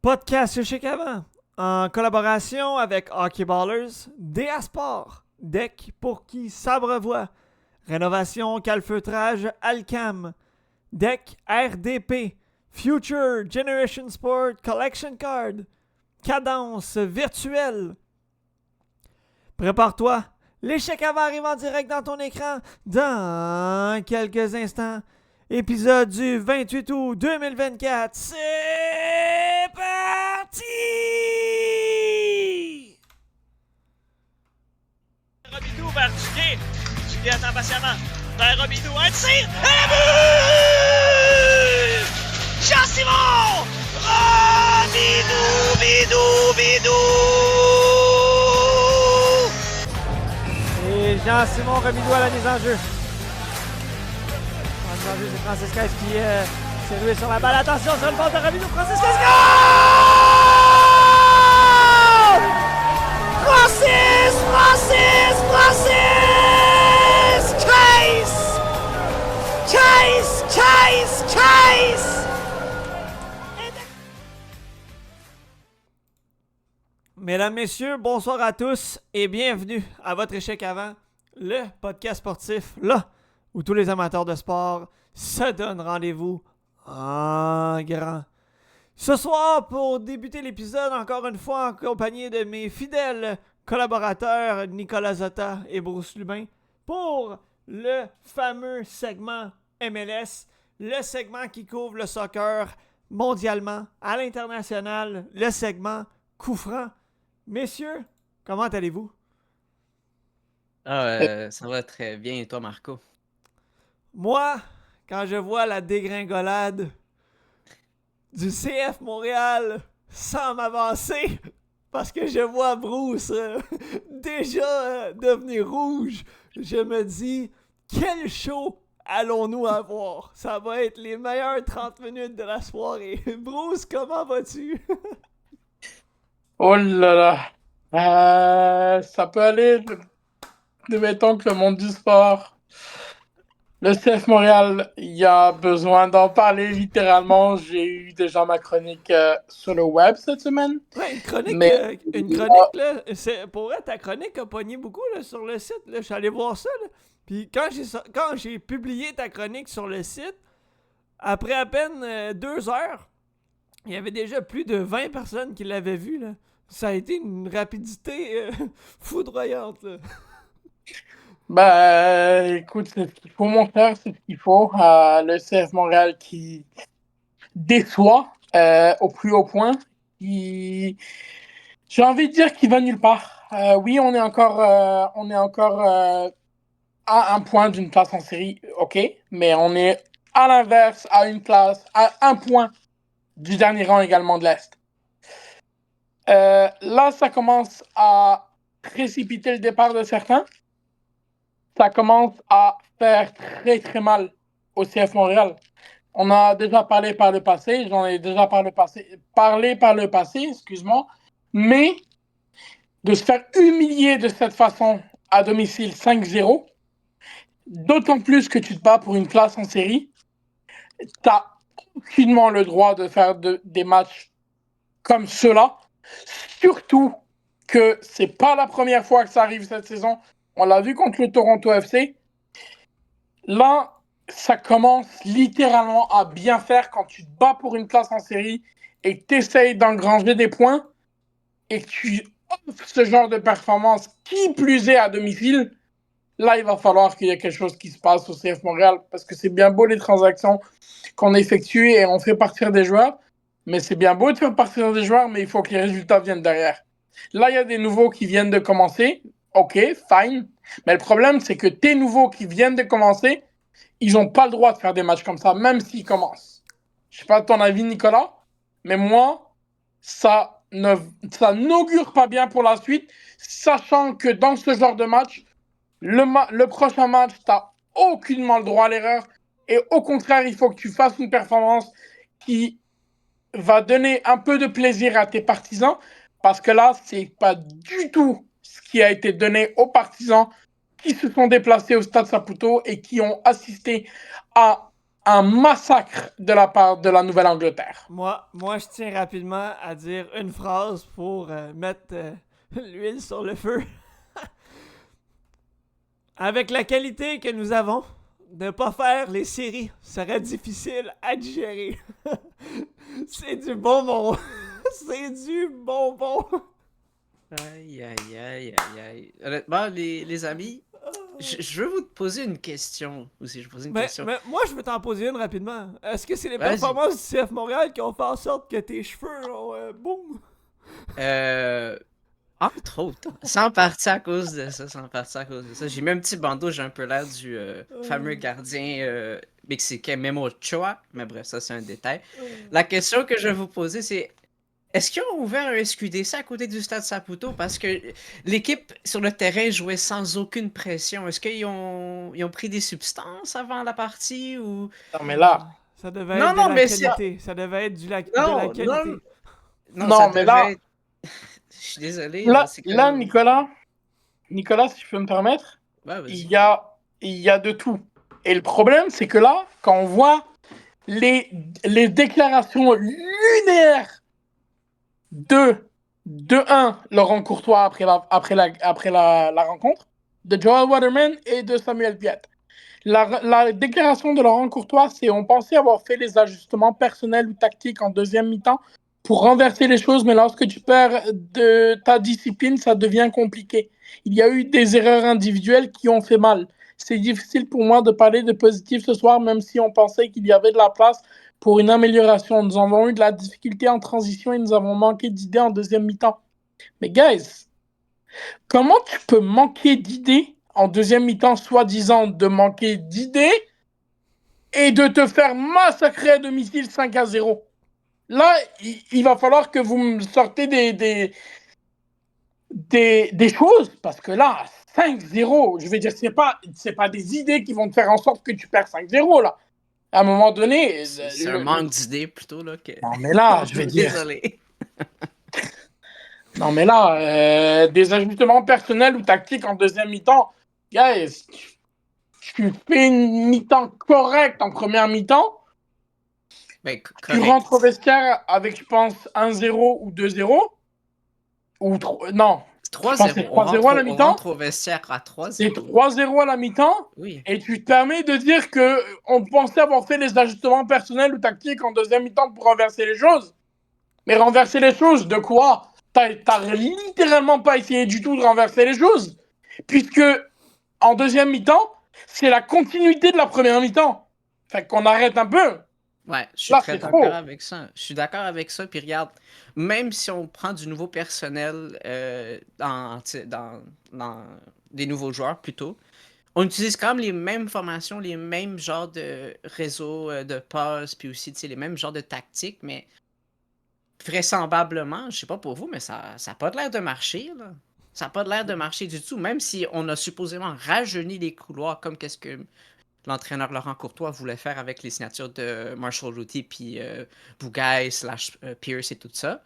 Podcast chez Avant, en collaboration avec Hockey Ballers, DA Sport, Deck pour qui s'abrevoit, Rénovation Calfeutrage Alcam, Deck RDP, Future Generation Sport Collection Card, Cadence Virtuelle. Prépare-toi, l'échec avant arrive en direct dans ton écran dans quelques instants. Épisode du 28 août 2024, c'est parti! Robidoux vers Duguay. Duguay attend patiemment. Vers Robidoux, un tir! Et le but! Jean-Simon! Robidoux, bidou! Et Jean-Simon Robidoux à la mise en jeu. C'est Francisquez qui s'est roué sur la balle. Attention sur le bord de Robidoux. Francisquez, goal! Francis! Case! Mesdames, messieurs, bonsoir à tous et bienvenue à votre échec avant, le podcast sportif, là où tous les amateurs de sport se donnent rendez-vous en grand. Ce soir, pour débuter l'épisode, encore une fois en compagnie de mes fidèles collaborateurs Nicolas Zotta et Bruce Lubin, pour le fameux segment MLS, le segment qui couvre le soccer mondialement, à l'international, le segment coup franc. Messieurs, comment allez-vous? Ça va très bien. Et toi, Marco? Moi, quand je vois la dégringolade du CF Montréal sans m'avancer, parce que je vois Bruce déjà devenir rouge, je me dis, quel show allons-nous avoir? Ça va être les meilleures 30 minutes de la soirée. Bruce, comment vas-tu? Oh là là, ça peut aller, mettons que le monde du sport, le CF Montréal, il y a besoin d'en parler littéralement. J'ai eu déjà ma chronique sur le web cette semaine. Ouais, une chronique, Mais- là, pour vrai, ta chronique a pogné beaucoup là, sur le site, là, je suis allé voir ça, là. Puis quand j'ai publié ta chronique sur le site, après à peine 2 heures, il y avait déjà plus de 20 personnes qui l'avaient vu, là. Ça a été une rapidité foudroyante, là. Écoute, c'est ce qu'il faut, mon frère, c'est ce qu'il faut. Le CF Montréal qui déçoit au plus haut point. J'ai envie de dire qu'il va nulle part. Oui, on est encore à un point d'une place en série, ok, mais on est à l'inverse, à une place, à un point du dernier rang également de l'Est. Là, ça commence à précipiter le départ de certains. Ça commence à faire très très mal au CF Montréal. On a déjà parlé par le passé, j'en ai déjà parlé par le passé, excuse-moi, mais de se faire humilier de cette façon à domicile 5-0, d'autant plus que tu te bats pour une place en série, t'as aucunement le droit de faire des matchs comme cela, surtout que c'est pas la première fois que ça arrive cette saison. On l'a vu contre le Toronto FC. Là, ça commence littéralement à bien faire quand tu te bats pour une place en série et que tu essayes d'engranger des points et que tu offres ce genre de performance, qui plus est à domicile. Là, il va falloir qu'il y ait quelque chose qui se passe au CF Montréal, parce que c'est bien beau les transactions qu'on effectue et on fait partir des joueurs, mais c'est bien beau de faire partir des joueurs, mais il faut que les résultats viennent derrière. Là, il y a des nouveaux qui viennent de commencer, ok, fine, mais le problème, c'est que tes nouveaux qui viennent de commencer, ils n'ont pas le droit de faire des matchs comme ça, même s'ils commencent. Je ne sais pas ton avis, Nicolas, mais moi, ça n'augure pas bien pour la suite, sachant que dans ce genre de match, le prochain match, tu n'as aucunement le droit à l'erreur. Et au contraire, il faut que tu fasses une performance qui va donner un peu de plaisir à tes partisans. Parce que là, ce n'est pas du tout ce qui a été donné aux partisans qui se sont déplacés au Stade Saputo et qui ont assisté à un massacre de la part de la Nouvelle-Angleterre. Moi, je tiens rapidement à dire une phrase pour mettre l'huile sur le feu. Avec la qualité que nous avons, ne pas faire les séries serait difficile à digérer. C'est du bonbon. C'est du bonbon. Aïe, aïe, aïe, aïe, aïe. Honnêtement, les amis, je veux vous poser une question aussi. Je pose une question. Mais moi, je veux t'en poser une rapidement. Est-ce que c'est les Vas-y. performances du CF Montréal qui ont fait en sorte que tes cheveux ont boum? Entre autres, sans partir à cause de ça, sans partir à cause de ça. J'ai mis un petit bandeau, j'ai un peu l'air du fameux gardien mexicain Memo Ochoa, mais bref, ça c'est un détail. La question que je vais vous poser, c'est est-ce qu'ils ont ouvert un SQDC à côté du stade Saputo? Parce que l'équipe sur le terrain jouait sans aucune pression. Est-ce qu'ils ont pris des substances avant la partie ou... Non, mais là, Ça devait Non, être non, de la mais qualité. Ça devait être de la Non, qualité. non, Non, ça mais devait là- être- Je suis désolé. là, c'est là, comme- Nicolas, si je peux me permettre, Ouais, vas-y. il y a de tout. Et le problème, c'est que là, quand on voit les déclarations lunaires de 1, Laurent Courtois après la rencontre, de Joel Waterman et de Samuel Piet. La déclaration de Laurent Courtois, c'est on pensait avoir fait les ajustements personnels ou tactiques en deuxième mi-temps pour renverser les choses, mais lorsque tu perds de ta discipline, ça devient compliqué. Il y a eu des erreurs individuelles qui ont fait mal. C'est difficile pour moi de parler de positif ce soir, même si on pensait qu'il y avait de la place pour une amélioration. Nous avons eu de la difficulté en transition et nous avons manqué d'idées en deuxième mi-temps. Mais guys, comment tu peux manquer d'idées en deuxième mi-temps, soi-disant de manquer d'idées, et de te faire massacrer à domicile 5-0? Là, il va falloir que vous me sortez des choses, parce que là, 5-0, je veux dire, c'est pas des idées qui vont te faire en sorte que tu perds 5-0, là. À un moment donné... C'est un manque d'idées plutôt, là. Que... Non, mais là, je vais dire... Désolé. Non, mais là, des ajustements personnels ou tactiques en deuxième mi-temps, guys, tu fais une mi-temps correcte en première mi-temps, Ben, tu correct. rentres au vestiaire avec, je pense, 1-0 ou 2-0, ou non, je pense que c'est 3-0. On 3-0 à la on mi-temps, rentre au vestiaire à 3-0. c'est 3-0 à la mi-temps, Oui. et tu te permets de dire que on pensait avoir fait les ajustements personnels ou tactiques en deuxième mi-temps pour renverser les choses. Mais renverser les choses, de quoi? T'as littéralement pas essayé du tout de renverser les choses. Puisque, en deuxième mi-temps, c'est la continuité de la première mi-temps. Fait qu'on arrête un peu. Ouais, je suis Là, très c'est d'accord trop. avec ça. Je suis d'accord avec ça. Puis regarde, même si on prend du nouveau personnel dans des nouveaux joueurs plutôt, on utilise quand même les mêmes formations, les mêmes genres de réseaux de passes, puis aussi les mêmes genres de tactiques, mais vraisemblablement, je sais pas pour vous, mais ça n'a pas de l'air de marcher, là. Ça n'a pas de l'air de marcher du tout, même si on a supposément rajeuni les couloirs, comme qu'est-ce que l'entraîneur Laurent Courtois voulait faire avec les signatures de Marshall Ruti puis Bougaï / Pierce et tout ça.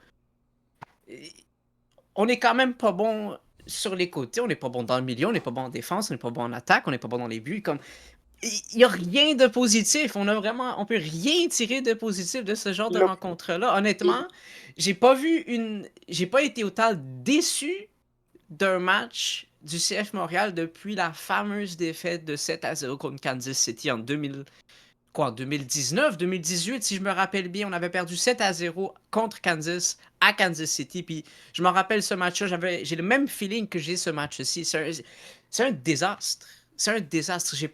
On est quand même pas bon sur les côtés, on n'est pas bon dans le milieu, on n'est pas bon en défense, on n'est pas bon en attaque, on n'est pas bon dans les buts. Comme il n'y a rien de positif. On peut rien tirer de positif de ce genre de rencontre-là. Honnêtement, j'ai pas été autant déçu d'un match du CF Montréal depuis la fameuse défaite de 7-0 contre Kansas City en 2019, 2018, si je me rappelle bien, on avait perdu 7-0 contre Kansas à Kansas City. Puis je me rappelle ce match-là, j'ai le même feeling que j'ai ce match-ci. C'est un désastre. C'est un désastre. Je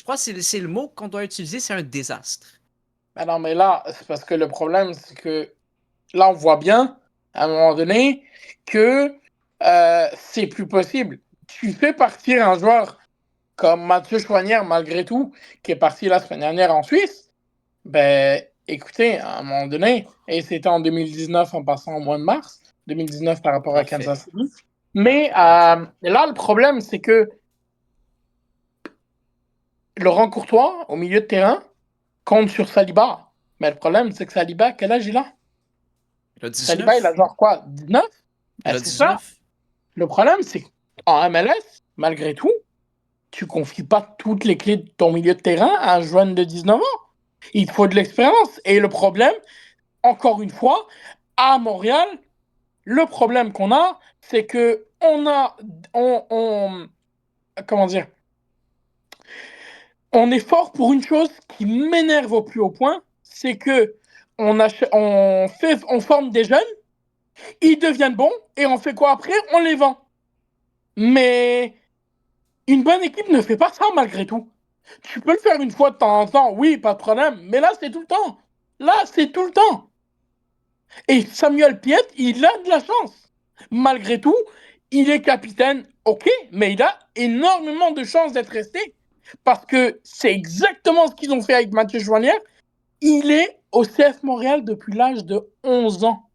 crois que c'est le mot qu'on doit utiliser, c'est un désastre. Ben non, mais là, c'est parce que le problème, c'est que là, on voit bien, à un moment donné, que c'est plus possible. Tu fais partir un joueur comme Mathieu Choignard, malgré tout, qui est parti la semaine dernière en Suisse. Ben, écoutez, à un moment donné, et c'était en 2019 en passant au mois de mars, 2019 par rapport à Kansas City. Mais là, le problème, c'est que Laurent Courtois, au milieu de terrain, compte sur Saliba. Mais le problème, c'est que Saliba, quel âge il a? Il a 19. Saliba, il a genre quoi? 19? Il a C'est 19. ça. Le problème, c'est qu'en MLS, malgré tout, tu confies pas toutes les clés de ton milieu de terrain à un jeune de 19 ans. Il faut de l'expérience. Et le problème, encore une fois, à Montréal, le problème qu'on a, c'est que comment dire, on est fort pour une chose qui m'énerve au plus haut point, c'est que on forme des jeunes, ils deviennent bons, et on fait quoi après? On les vend. Mais une bonne équipe ne fait pas ça malgré tout. Tu peux le faire une fois de temps en temps, oui, pas de problème, mais là, c'est tout le temps. Là, c'est tout le temps. Et Samuel Piet, il a de la chance. Malgré tout, il est capitaine, ok, mais il a énormément de chances d'être resté. Parce que c'est exactement ce qu'ils ont fait avec Mathieu Joignière. Il est au CF Montréal depuis l'âge de 11 ans.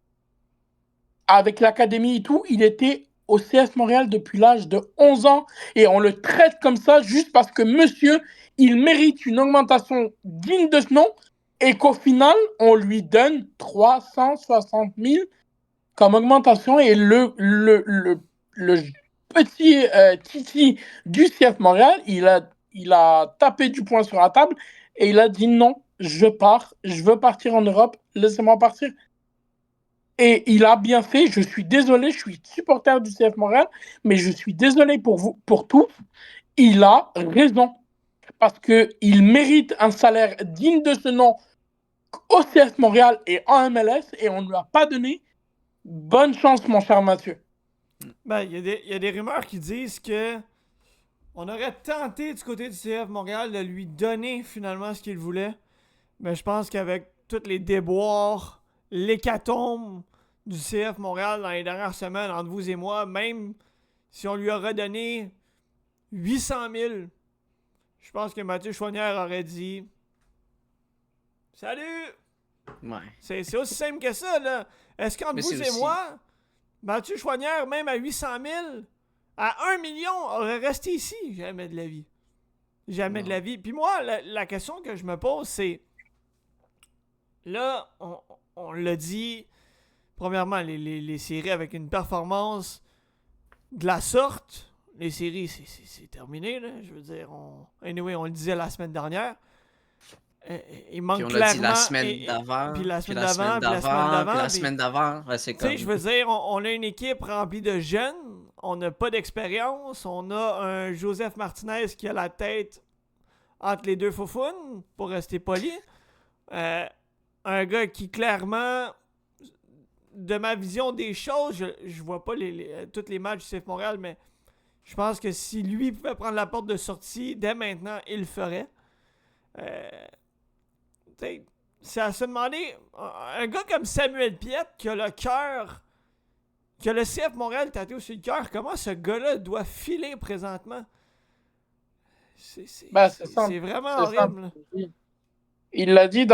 Avec l'académie et tout, il était au CF Montréal depuis l'âge de 11 ans. Et on le traite comme ça juste parce que monsieur, il mérite une augmentation digne de ce nom. Et qu'au final, on lui donne 360 000 comme augmentation. Et le petit Titi du CF Montréal, il a tapé du poing sur la table et il a dit non, je pars, je veux partir en Europe, laissez-moi partir. Et il a bien fait, je suis désolé, je suis supporter du CF Montréal, mais je suis désolé pour vous, pour tous, il a raison. Parce qu'il mérite un salaire digne de ce nom au CF Montréal et en MLS et on ne lui a pas donné. Bonne chance, mon cher Mathieu. Ben, il y a des rumeurs qui disent que on aurait tenté du côté du CF Montréal de lui donner finalement ce qu'il voulait. Mais je pense qu'avec tous les déboires, l'hécatombe du CF Montréal dans les dernières semaines, entre vous et moi, même si on lui aurait donné 800 000, je pense que Mathieu Choinière aurait dit « Salut! » Ouais. C'est aussi simple que ça, là. Est-ce qu'entre Mais vous c'est et aussi- moi, Mathieu Choinière, même à 800 000, à 1 million, aurait resté ici? Jamais de la vie. Jamais Non. de la vie. Puis moi, la question que je me pose, c'est... Là, on l'a dit, premièrement, les séries avec une performance de la sorte, les séries, c'est terminé, là. Je veux dire, anyway, on le disait la semaine dernière. Il manque Puis on l'a clairement... dit la semaine d'avant, Puis la puis semaine la d'avant, semaine puis la semaine d'avant. puis la puis- semaine d'avant. Ouais, c'est Tu sais, comme... je veux dire, on a une équipe remplie de jeunes, on n'a pas d'expérience, on a un Joseph Martinez qui a la tête entre les deux faufounes, pour rester poli. Un gars qui, clairement, de ma vision des choses, je vois pas tous les matchs du CF Montréal, mais je pense que si lui pouvait prendre la porte de sortie, dès maintenant, il le ferait. C'est à se demander, un gars comme Samuel Piet, qui a le cœur, qui a le CF Montréal tatoué sur le cœur, comment ce gars-là doit filer présentement? C'est ça. vraiment C'est horrible. ça. Il l'a dit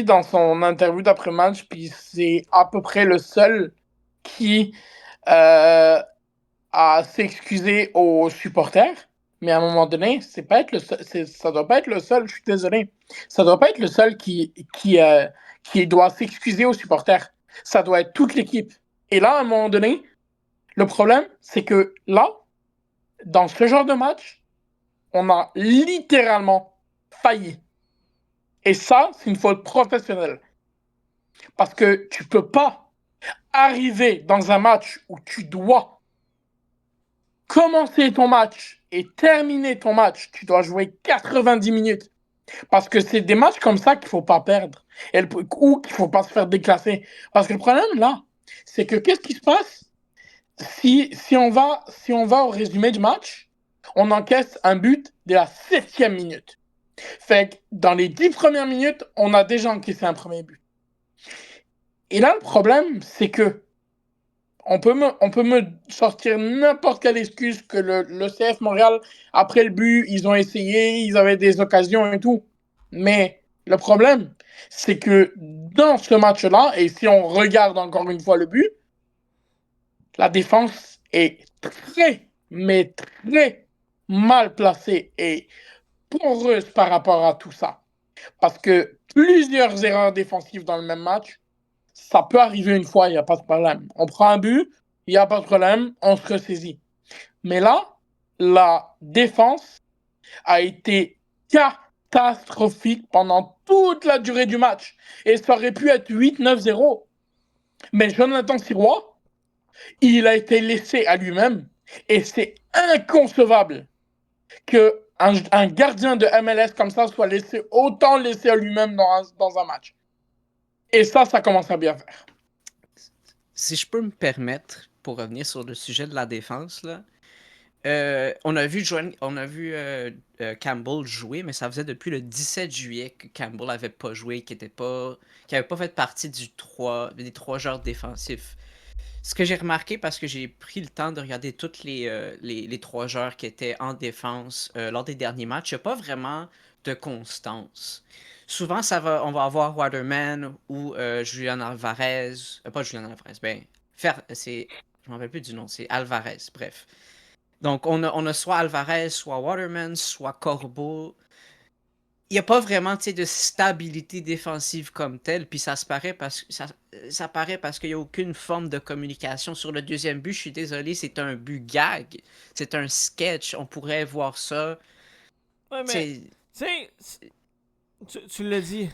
dans son interview d'après-match, puis c'est à peu près le seul qui a s'excuser aux supporters. Mais à un moment donné, ça doit pas être le seul, je suis désolé. Ça doit pas être le seul qui doit s'excuser aux supporters. Ça doit être toute l'équipe. Et là, à un moment donné, le problème, c'est que là, dans ce genre de match, on a littéralement failli. Et ça, c'est une faute professionnelle. Parce que tu peux pas arriver dans un match où tu dois commencer ton match et terminer ton match. Tu dois jouer 90 minutes. Parce que c'est des matchs comme ça qu'il faut pas perdre. Ou qu'il faut pas se faire déclasser. Parce que le problème, là, c'est que qu'est-ce qui se passe si on va au résumé du match, on encaisse un but dès la 7e minute. Fait que dans les 10 premières minutes, on a déjà encaissé un premier but. Et là, le problème, c'est que on peut me sortir n'importe quelle excuse que le CF Montréal, après le but, ils ont essayé, ils avaient des occasions et tout. Mais le problème, c'est que dans ce match-là, et si on regarde encore une fois le but, la défense est très, mais très mal placée et poreuse par rapport à tout ça. Parce que plusieurs erreurs défensives dans le même match, ça peut arriver une fois, il n'y a pas de problème. On prend un but, il n'y a pas de problème, on se ressaisit. Mais là, la défense a été catastrophique pendant toute la durée du match. Et ça aurait pu être 8-9-0. Mais Jonathan Sirois, il a été laissé à lui-même. Et c'est inconcevable qu'un gardien de MLS comme ça soit autant laissé à lui-même dans un match. Et ça commence à bien faire. Si je peux me permettre, pour revenir sur le sujet de la défense, là, on a vu Campbell jouer, mais ça faisait depuis le 17 juillet que Campbell n'avait pas joué, qui n'avait pas fait partie des 3 joueurs défensifs. Ce que j'ai remarqué, parce que j'ai pris le temps de regarder tous les 3 joueurs qui étaient en défense lors des derniers matchs, il n'y a pas vraiment de constance. Souvent, on va avoir Waterman ou Julian Alvarez. Pas Julian Alvarez, je m'en rappelle plus du nom, c'est Alvarez, bref. Donc, on a soit Alvarez, soit Waterman, soit Corbeau. Il n'y a pas vraiment de stabilité défensive comme telle, puis ça paraît parce qu'il n'y a aucune forme de communication. Sur le deuxième but, je suis désolé, c'est un but gag, c'est un sketch, on pourrait voir ça. Ouais, mais, tu l'as dit,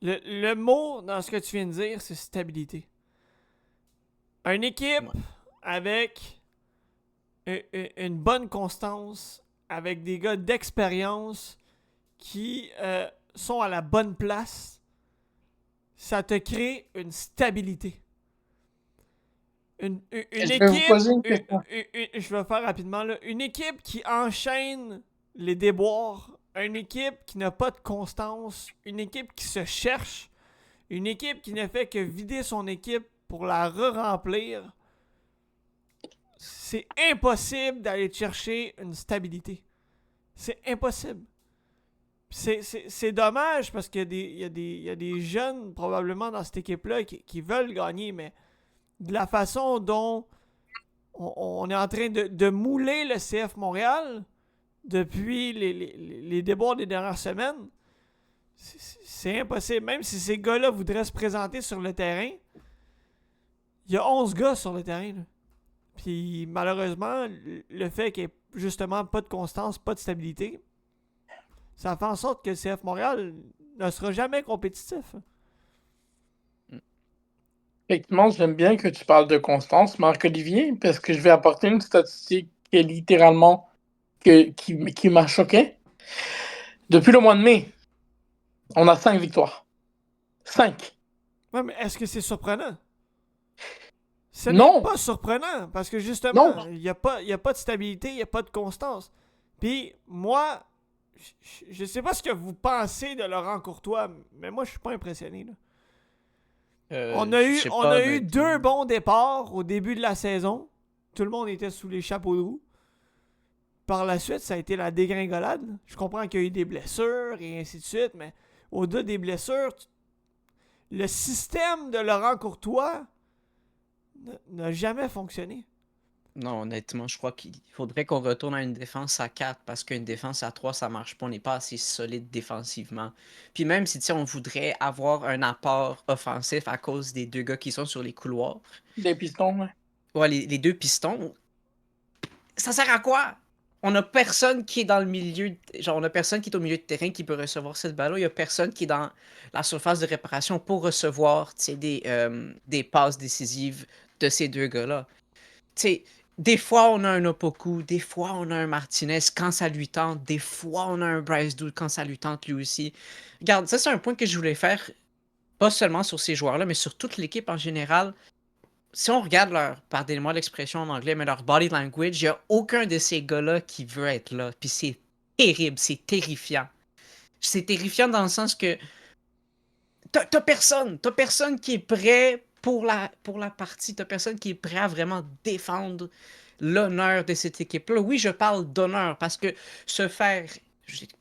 le mot dans ce que tu viens de dire, c'est stabilité. Une équipe avec une bonne constance, avec des gars d'expérience qui sont à la bonne place, ça te crée une stabilité. Une équipe, je vais faire rapidement là, une équipe qui enchaîne les déboires, une équipe qui n'a pas de constance, une équipe qui se cherche, une équipe qui ne fait que vider son équipe pour la re-remplir, c'est impossible d'aller chercher une stabilité. C'est impossible. C'est dommage parce qu'il y a des jeunes probablement dans cette équipe-là qui veulent gagner, mais de la façon dont on est en train de mouler le CF Montréal depuis les déboires des dernières semaines, c'est impossible. Même si ces gars-là voudraient se présenter sur le terrain, il y a 11 gars sur le terrain. Là. Puis malheureusement, le fait qu'il n'y ait justement pas de constance, pas de stabilité, ça fait en sorte que le CF Montréal ne sera jamais compétitif. Effectivement, j'aime bien que tu parles de constance, Marc-Olivier, parce que je vais apporter une statistique qui est littéralement qui m'a choqué. Depuis le mois de mai, on a 5 victoires. 5. Ouais, mais est-ce que c'est surprenant? Ce Non. n'est pas surprenant, parce que justement, il n'y a pas de stabilité, il n'y a pas de constance. Puis moi, je sais pas ce que vous pensez de Laurent Courtois, mais moi, je suis pas impressionné. Là. On a eu 2 bons départs au début de la saison. Tout le monde était sous les chapeaux de roue. Par la suite, ça a été la dégringolade. Je comprends qu'il y a eu des blessures et ainsi de suite, mais au-delà des blessures, le système de Laurent Courtois n'a jamais fonctionné. Non, honnêtement, je crois qu'il faudrait qu'on retourne à une défense à 4 parce qu'une défense à 3, ça marche pas. On n'est pas assez solide défensivement. Puis même si on voudrait avoir un apport offensif à cause des 2 gars qui sont sur les couloirs. Des pistons, ouais. Ouais, les 2 pistons. Ça sert à quoi? On a personne qui est dans le milieu. On a personne qui est au milieu de terrain qui peut recevoir cette balle-là. Il y a personne qui est dans la surface de réparation pour recevoir des passes décisives de ces 2 gars-là. Des fois, on a un Opoku, des fois, on a un Martinez quand ça lui tente, des fois, on a un Bryce Dood quand ça lui tente lui aussi. Regarde, ça, c'est un point que je voulais faire, pas seulement sur ces joueurs-là, mais sur toute l'équipe en général. Si on regarde pardonnez-moi l'expression en anglais, mais leur body language, il n'y a aucun de ces gars-là qui veut être là. Puis c'est terrible, c'est terrifiant. C'est terrifiant dans le sens que t'as personne qui est prêt pour la partie. T'as personne qui est prêt à vraiment défendre l'honneur de cette équipe-là. Oui, je parle d'honneur parce que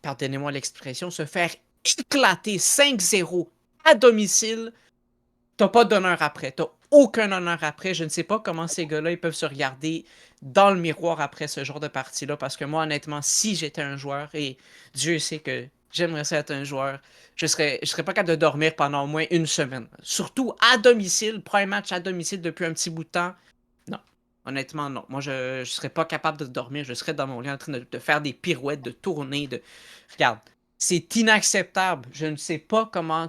pardonnez-moi l'expression, se faire éclater 5-0 à domicile, t'as pas d'honneur après. T'as aucun honneur après. Je ne sais pas comment ces gars-là ils peuvent se regarder dans le miroir après ce genre de partie-là parce que moi, honnêtement, si j'étais un joueur, et Dieu sait que j'aimerais ça être un joueur, je serais pas capable de dormir pendant au moins 1 semaine. Surtout à domicile, premier match à domicile depuis un petit bout de temps. Non. Honnêtement, non. Moi, je serais pas capable de dormir. Je serais dans mon lit en train de faire des pirouettes, de tourner. Regarde, c'est inacceptable. Je ne sais pas comment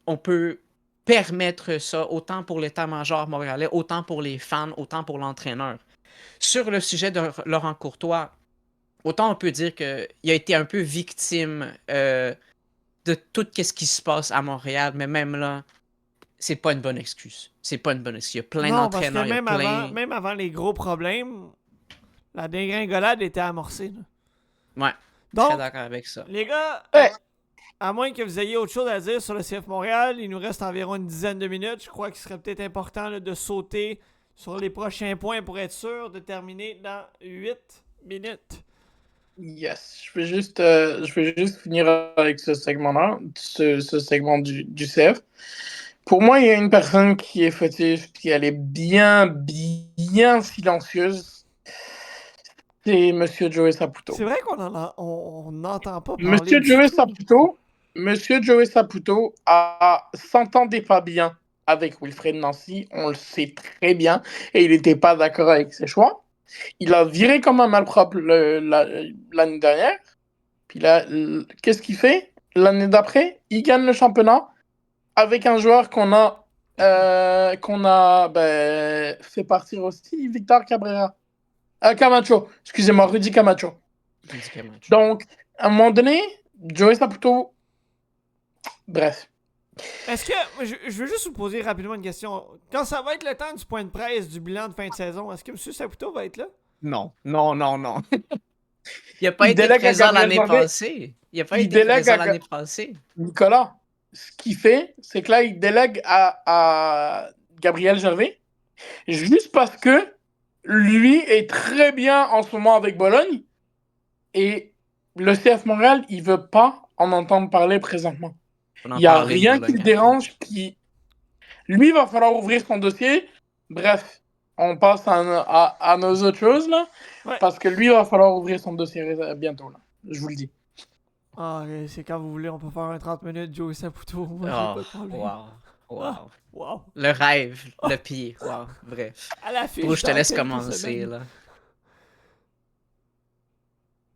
on peut permettre ça, autant pour l'état-major montréalais, autant pour les fans, autant pour l'entraîneur. Sur le sujet de Laurent Courtois, autant on peut dire qu'il a été un peu victime de tout ce qui se passe à Montréal, mais même là, c'est pas une bonne excuse. C'est pas une bonne excuse. Il y a plein Non, parce que d'entraîneurs, il y a plein... même avant les gros problèmes, la dégringolade était amorcée. Là. Ouais, Donc, très d'accord avec ça. les gars, Ouais. à moins que vous ayez autre chose à dire sur le CF Montréal, il nous reste environ une dizaine de minutes. Je crois qu'il serait peut-être important là, de sauter sur les prochains points pour être sûr de terminer dans 8 minutes. Yes, je vais juste finir avec ce segment-là, ce segment du CF. Pour moi, il y a une personne qui est fautive, qui elle est bien silencieuse. C'est Monsieur Joey Saputo. C'est vrai qu'on n'entend pas parler Monsieur du Joey tout. Saputo, Monsieur Joey Saputo s'entendait pas bien avec Wilfred Nancy, on le sait très bien, et il n'était pas d'accord avec ses choix. Il a viré comme un malpropre l'année dernière. Puis là, qu'est-ce qu'il fait l'année d'après? Il gagne le championnat avec un joueur qu'on a fait partir aussi, Victor Cabrera. Camacho, excusez-moi, Rudy Camacho. Donc, à un moment donné, Joey Saputo, bref. Est-ce que. Je veux juste vous poser rapidement une question. Quand ça va être le temps du point de presse du bilan de fin de saison, est-ce que M. Saputo va être là? Non. Il n'a pas Il été délègue à présent Gabriel l'année Jardin. passée. Il n'a pas Il été délègue présent à l'année passée. Nicolas, ce qu'il fait, c'est que là, il délègue à Gabriel Gervais, juste parce que lui est très bien en ce moment avec Bologne, et le CF Montréal, il veut pas en entendre parler présentement. Il n'y a rien qui le dérange. Lui, il va falloir ouvrir son dossier. Bref, on passe à nos autres choses, là. Ouais. Parce que lui, il va falloir ouvrir son dossier bientôt, là. Je vous le dis. Ah, c'est quand vous voulez, on peut faire un 30 minutes Joey Saputo. Moi, j'ai pas de problème. Wow. Wow. Le rêve, le pire. Wow, bref. À la fiche. Bruce, je te dans laisse quelques commencer, semaines. là.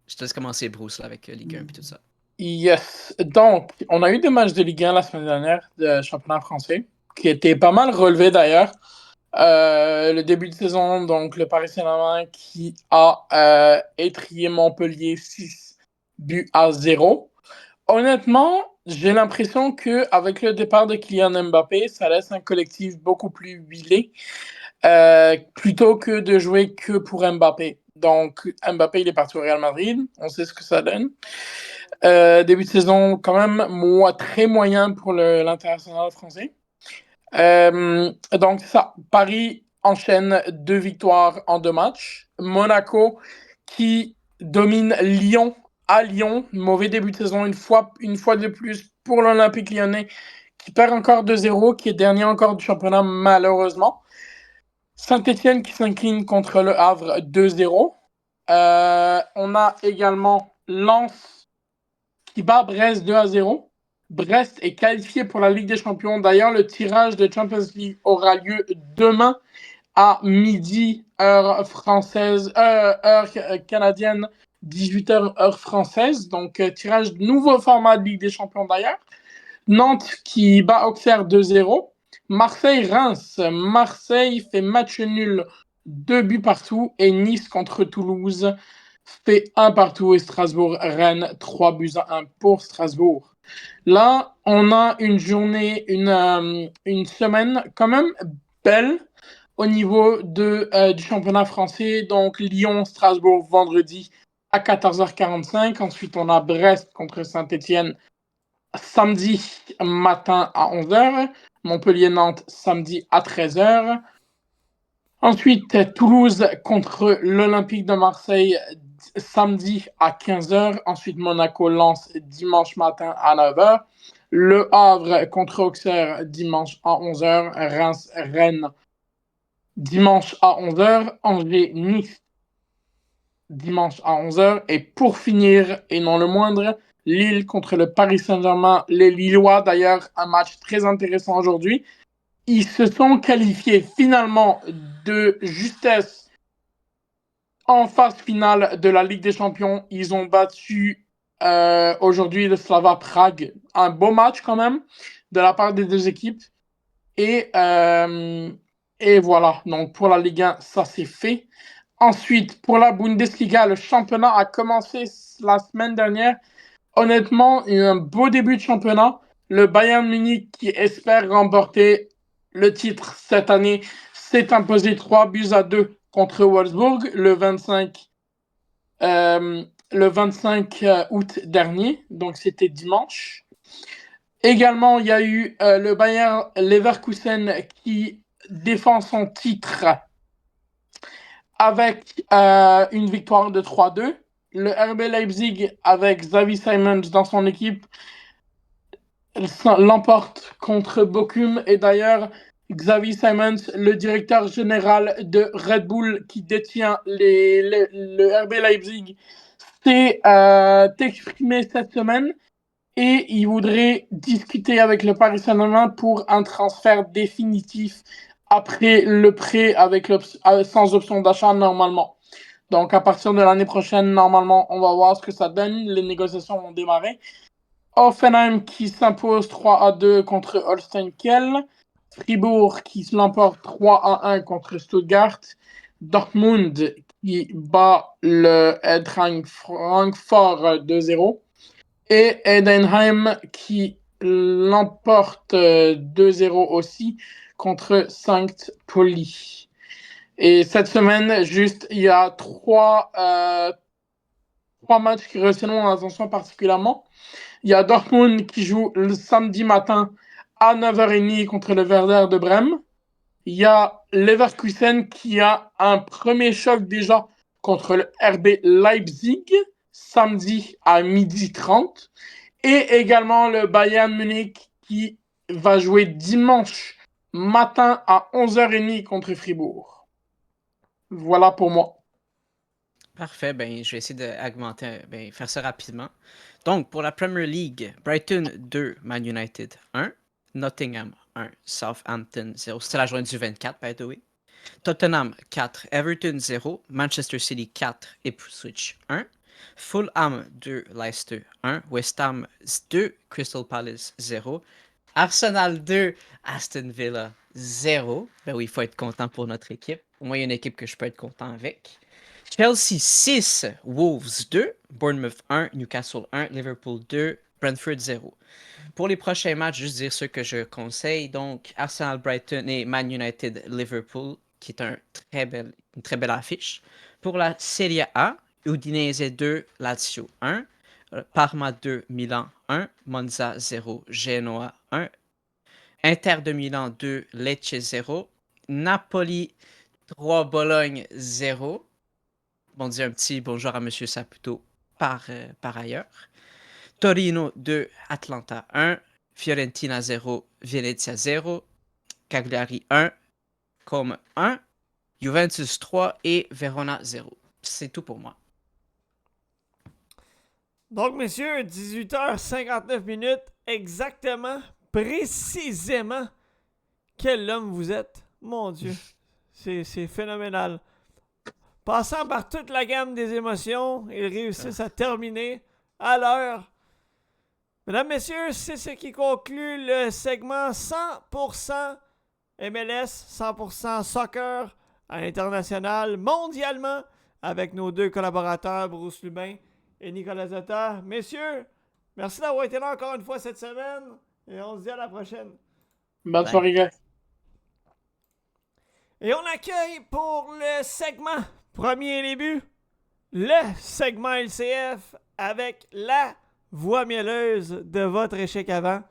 Je te laisse commencer, Bruce, là, avec Ligue 1 et tout ça. Yes. Donc, on a eu des matchs de Ligue 1 la semaine dernière, de championnat français, qui étaient pas mal relevés d'ailleurs. Le début de saison, donc le Paris Saint-Germain qui a étrié Montpellier 6-0. Honnêtement, j'ai l'impression qu'avec le départ de Kylian Mbappé, ça laisse un collectif beaucoup plus huilé, plutôt que de jouer que pour Mbappé. Donc, Mbappé, il est parti au Real Madrid, on sait ce que ça donne. Début de saison, quand même, très moyen pour l'international français. Donc, ça, Paris enchaîne 2 victoires en 2 matchs. Monaco qui domine Lyon à Lyon. Mauvais début de saison, une fois de plus pour l'Olympique lyonnais qui perd encore 2-0, qui est dernier encore du championnat malheureusement. Saint-Etienne qui s'incline contre le Havre 2-0. On a également Lens qui bat Brest 2-0. Brest est qualifié pour la Ligue des Champions. D'ailleurs, le tirage de Champions League aura lieu demain à midi, heure française, heure canadienne, 18h, heure française. Donc, tirage nouveau format de Ligue des Champions d'ailleurs. Nantes qui bat Auxerre 2-0. Marseille-Reims. Marseille fait match nul, 2 buts partout. Et Nice contre Toulouse fait 1 partout. Et Strasbourg-Rennes, 3 buts à 1 pour Strasbourg. Là, on a une journée, une semaine quand même belle au niveau du championnat français. Donc, Lyon-Strasbourg vendredi à 14h45. Ensuite, on a Brest contre Saint-Etienne samedi matin à 11h. Montpellier-Nantes samedi à 13h. Ensuite, Toulouse contre l'Olympique de Marseille samedi à 15h. Ensuite, Monaco-Lens dimanche matin à 9h. Le Havre contre Auxerre dimanche à 11h. Reims-Rennes dimanche à 11h. Angers-Nice dimanche à 11h. Et pour finir, et non le moindre, Lille contre le Paris Saint-Germain. Les Lillois, d'ailleurs, un match très intéressant aujourd'hui. ils se sont qualifiés finalement de justesse en phase finale de la Ligue des Champions. Ils ont battu aujourd'hui le Slava Prague. Un beau match quand même de la part des deux équipes. Et voilà, donc pour la Ligue 1, ça c'est fait. Ensuite, pour la Bundesliga, le championnat a commencé la semaine dernière. Honnêtement, il y a eu un beau début de championnat. Le Bayern Munich, qui espère remporter le titre cette année, s'est imposé 3-2 contre Wolfsburg le 25 août dernier. Donc, c'était dimanche. Également, il y a eu le Bayern Leverkusen qui défend son titre avec une victoire de 3-2. Le RB Leipzig, avec Xavi Simons dans son équipe, l'emporte contre Bochum. Et d'ailleurs, Xavi Simons, le directeur général de Red Bull qui détient le RB Leipzig, s'est exprimé cette semaine et il voudrait discuter avec le Paris Saint-Germain pour un transfert définitif après le prêt sans option d'achat normalement. Donc, à partir de l'année prochaine, normalement, on va voir ce que ça donne. Les négociations vont démarrer. Hoffenheim qui s'impose 3-2 contre Holstein Kiel. Fribourg qui l'emporte 3-1 contre Stuttgart. Dortmund qui bat le Eintracht Francfort 2-0. Et Heidenheim qui l'emporte 2-0 aussi contre St. Pauli. Et cette semaine, juste, il y a trois matchs qui retiennent mon attention particulièrement. Il y a Dortmund qui joue le samedi matin à 9h30 contre le Werder de Brême. Il y a Leverkusen qui a un premier choc déjà contre le RB Leipzig, samedi à 12h30. Et également le Bayern Munich qui va jouer dimanche matin à 11h30 contre Fribourg. Voilà pour moi. Parfait, ben je vais essayer d'augmenter, faire ça rapidement. Donc, pour la Premier League, Brighton 2, Man United 1, Nottingham 1, Southampton 0. C'était la journée du 24, by the way. Tottenham 4, Everton 0, Manchester City 4, Ipswich 1, Fulham 2, Leicester 1, West Ham 2, Crystal Palace 0, Arsenal 2, Aston Villa 0. Ben oui, il faut être content pour notre équipe. Au moins, il y a une équipe que je peux être content avec. Chelsea 6, Wolves 2, Bournemouth 1, Newcastle 1, Liverpool 2, Brentford 0. Pour les prochains matchs, juste dire ceux que je conseille. Donc, Arsenal, Brighton et Man United, Liverpool, qui est une très belle affiche. Pour la Serie A, Udinese 2, Lazio 1, Parma 2, Milan 1, Monza 0, Genoa 1, Inter de Milan 2, Lecce 0, Napoli 3, Bologne 0. Bon, dire un petit bonjour à M. Saputo par ailleurs. Torino 2, Atlanta 1, Fiorentina 0, Venezia 0, Cagliari 1, Comme 1, Juventus 3 et Verona 0. C'est tout pour moi. Donc, messieurs, 18h59, exactement, précisément, quel homme vous êtes. Mon Dieu, c'est phénoménal. Passant par toute la gamme des émotions, ils réussissent à terminer à l'heure. Mesdames, messieurs, c'est ce qui conclut le segment 100% MLS, 100% soccer à l'international, mondialement, avec nos deux collaborateurs, Bruce Lubin et Nicolas Zotta. Messieurs, merci d'avoir été là encore une fois cette semaine et on se dit à la prochaine. Bonne soirée, gars. Et on accueille pour le segment premier début, le segment LCF avec la voix mielleuse de votre échec avant.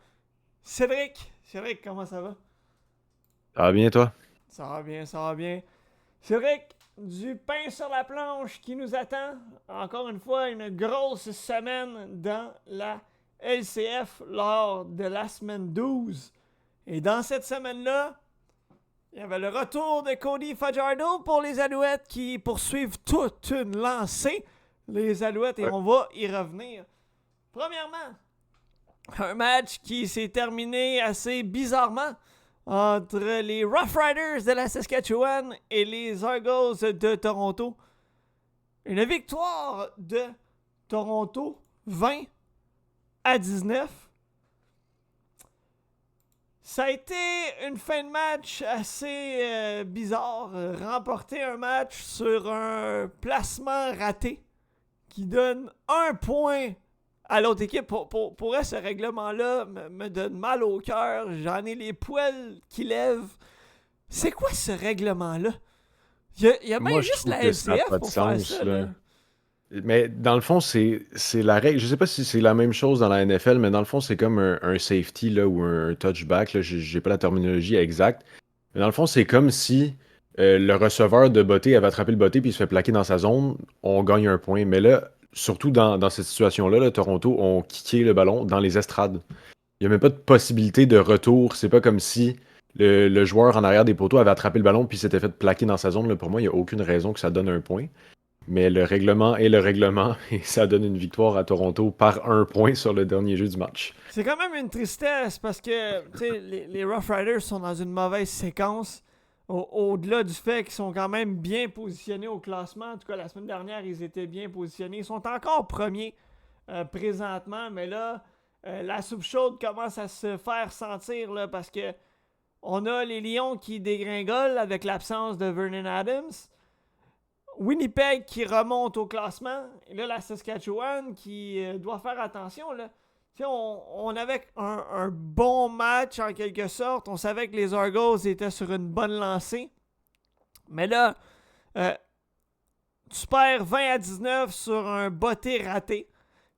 Cédric, comment ça va? Ça va bien, toi? Ça va bien. Cédric, du pain sur la planche qui nous attend. Encore une fois, une grosse semaine dans la LCF lors de la semaine 12. Et dans cette semaine-là, il y avait le retour de Cody Fajardo pour les Alouettes qui poursuivent toute une lancée. Les Alouettes, et on va y revenir. Premièrement, un match qui s'est terminé assez bizarrement. entre les Rough Riders de la Saskatchewan et les Argos de Toronto. Une victoire de Toronto, 20-19. Ça a été une fin de match assez bizarre. Remporter un match sur un placement raté qui donne 1 point à l'autre équipe. Pour elle, ce règlement-là me donne mal au cœur. J'en ai les poils qui lèvent. C'est quoi ce règlement-là? Il y a Moi, même je juste trouve la que ça n'a LCF pas de pour faire sens, ça. là. Là. Mais dans le fond, c'est la règle. Je sais pas si c'est la même chose dans la NFL, mais dans le fond, c'est comme un safety là, ou un touchback. Là. J'ai pas la terminologie exacte. Mais dans le fond, c'est comme si le receveur de botté avait attrapé le botté puis il se fait plaquer dans sa zone. On gagne un point. Mais là, surtout dans cette situation-là, là, Toronto ont kické le ballon dans les estrades. Il n'y a même pas de possibilité de retour. C'est pas comme si le joueur en arrière des poteaux avait attrapé le ballon puis s'était fait plaquer dans sa zone. Là. Pour moi, il n'y a aucune raison que ça donne un point. Mais le règlement est le règlement et ça donne une victoire à Toronto par 1 point sur le dernier jeu du match. C'est quand même une tristesse parce que les Rough Riders sont dans une mauvaise séquence. Au-delà du fait qu'ils sont quand même bien positionnés au classement. En tout cas, la semaine dernière, ils étaient bien positionnés. Ils sont encore premiers présentement, mais là, la soupe chaude commence à se faire sentir là, parce que on a les Lions qui dégringolent avec l'absence de Vernon Adams. Winnipeg qui remonte au classement. Et là, la Saskatchewan qui doit faire attention. Là. On avait un bon match en quelque sorte. On savait que les Argos étaient sur une bonne lancée. Mais là, tu perds 20-19 sur un botté raté.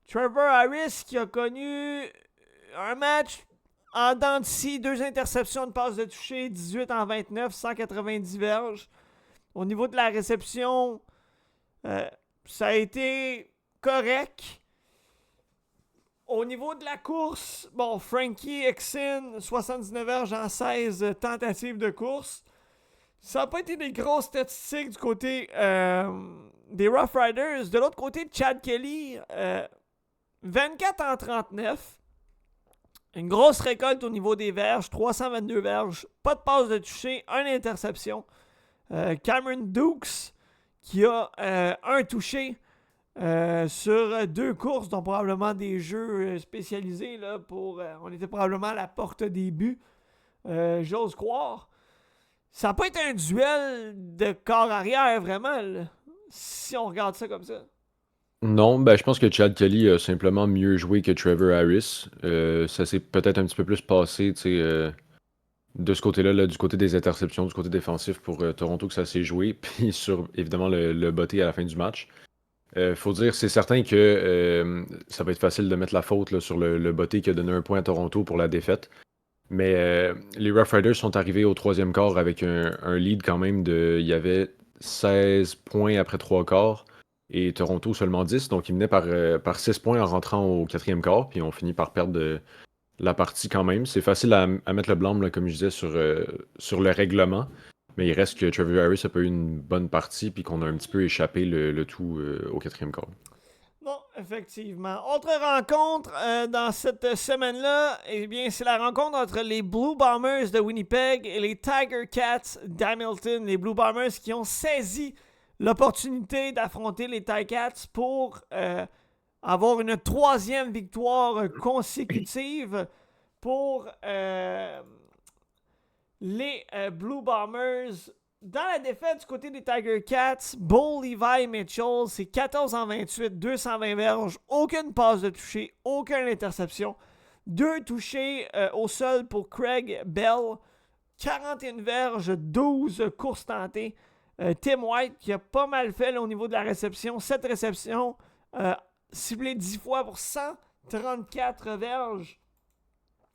Trevor Harris qui a connu un match en dents de scie, 2 interceptions, de passes de toucher, 18 en 29, 190 verges. Au niveau de la réception, ça a été correct. Au niveau de la course, bon, Frankie Exin, 79 verges en 16 tentatives de course. Ça n'a pas été des grosses statistiques du côté des Rough Riders. De l'autre côté, Chad Kelly, 24 en 39. Une grosse récolte au niveau des verges, 322 verges. Pas de passe de toucher, 1 interception. Cameron Dukes qui a un touché sur 2 courses, dont probablement des jeux spécialisés là, pour. On était probablement à la porte des buts. J'ose croire. Ça n'a pas été un duel de corps arrière, vraiment, là, si on regarde ça comme ça. Non, ben je pense que Chad Kelly a simplement mieux joué que Trevor Harris. Ça s'est peut-être un petit peu plus passé, tu sais. De ce côté-là, là, du côté des interceptions, du côté défensif pour Toronto, que ça s'est joué. Puis sur, évidemment, le botté à la fin du match. Faut dire, c'est certain que ça va être facile de mettre la faute là, sur le botté qui a donné 1 point à Toronto pour la défaite. Mais les Rough Riders sont arrivés au 3e quart avec un lead quand même de... Il y avait 16 points après 3 quarts et Toronto seulement 10. Donc ils menaient par 6 points en rentrant au 4e quart. Puis on finit par perdre la partie quand même. C'est facile à mettre le blâme, là, comme je disais, sur le règlement. Mais il reste que Trevor Harris a pas eu une bonne partie puis qu'on a un petit peu échappé le tout au 4e quart. Non, effectivement. Autre rencontre dans cette semaine-là, eh bien, c'est la rencontre entre les Blue Bombers de Winnipeg et les Tiger Cats d'Hamilton. Les Blue Bombers qui ont saisi l'opportunité d'affronter les Tiger Cats pour avoir une 3e victoire consécutive pour les Blue Bombers. Dans la défaite du côté des Tiger Cats, Bo Levi Mitchell, c'est 14 en 28, 220 verges, aucune passe de toucher, aucune interception. 2 touchés au sol pour Craig Bell, 41 verges, 12 courses tentées. Tim White qui a pas mal fait là, au niveau de la réception, 7 réceptions, ciblé 10 fois pour 134 verges.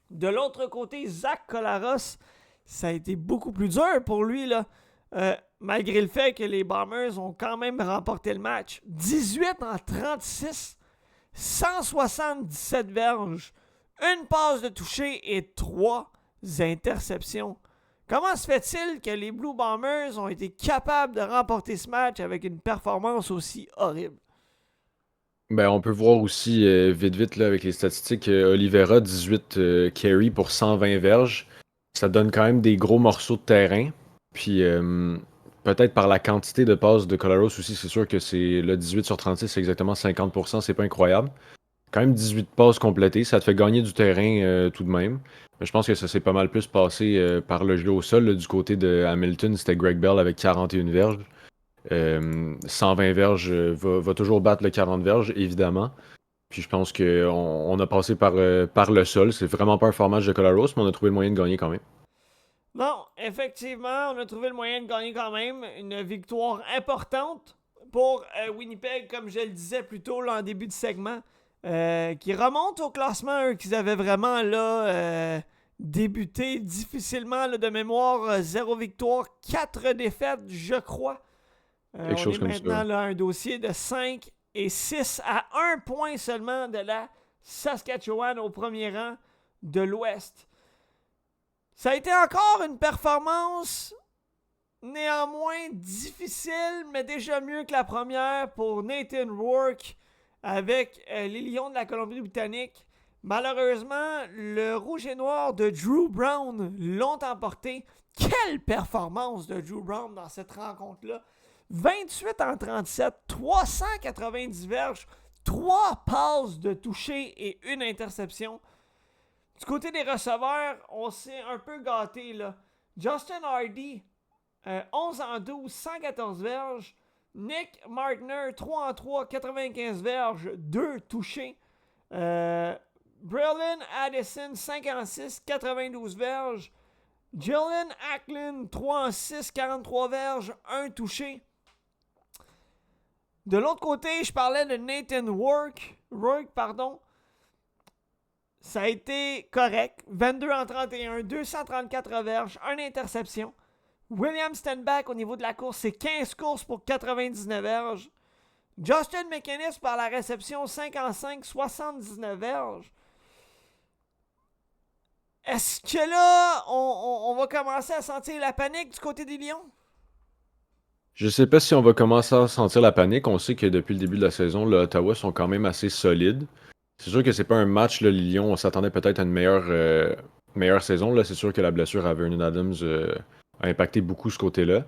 De l'autre côté, Zach Collaros, ça a été beaucoup plus dur pour lui, là. Malgré le fait que les Bombers ont quand même remporté le match. 18 en 36, 177 verges, une passe de toucher et 3 interceptions. Comment se fait-il que les Blue Bombers ont été capables de remporter ce match avec une performance aussi horrible? Ben, on peut voir aussi, vite, là, avec les statistiques, Oliveira, 18 carry pour 120 verges. ça donne quand même des gros morceaux de terrain. Puis peut-être par la quantité de passes de Colaros aussi, c'est sûr que c'est le 18 sur 36, c'est exactement 50%, c'est pas incroyable. Quand même 18 passes complétées, ça te fait gagner du terrain tout de même. Mais je pense que ça s'est pas mal plus passé par le jeu au sol. Là, du côté de Hamilton, c'était Greg Bell avec 41 verges. 120 verges va toujours battre le 40 verges, évidemment. Puis je pense qu'on a passé par le sol. C'est vraiment pas un fort match de Colaros, mais on a trouvé le moyen de gagner quand même. Non, effectivement, on a trouvé le moyen de gagner quand même. Une victoire importante pour Winnipeg, comme je le disais plus tôt là, en début de segment. Qui remonte au classement, eux, qu'ils avaient vraiment là, débuté difficilement là, de mémoire. 0 victoire, 4 défaites, je crois. Quelque chose comme ça. On est maintenant là, un dossier de 5 et 6 à 1 point seulement de la Saskatchewan au premier rang de l'Ouest. Ça a été encore une performance néanmoins difficile, mais déjà mieux que la première pour Nathan Rourke avec les Lions de la Colombie-Britannique. Malheureusement, le rouge et noir de Drew Brown l'ont emporté. Quelle performance de Drew Brown dans cette rencontre-là! 28 en 37, 390 verges, 3 passes de toucher et une interception. Du côté des receveurs, on s'est un peu gâté là. Justin Hardy, 11 en 12, 114 verges. Nick Martner, 3 en 3, 95 verges, 2 touchés. Braylon Addison, 5 en 6, 92 verges. Jalen Acklin, 3 en 6, 43 verges, 1 touché. De l'autre côté, je parlais de Nathan Rourke. Ça a été correct. 22 en 31, 234 verges, 1 interception. William Stenback au niveau de la course, c'est 15 courses pour 99 verges. Justin McInnis par la réception, 5 en 5, 79 verges. Est-ce que là, on va commencer à sentir la panique du côté des Lions? Je sais pas si on va commencer à sentir la panique. On sait que depuis le début de la saison, les Ottawa sont quand même assez solides. C'est sûr que c'est pas un match, là, les Lions. On s'attendait peut-être à une meilleure saison. Là, c'est sûr que la blessure à Vernon Adams a impacté beaucoup ce côté-là.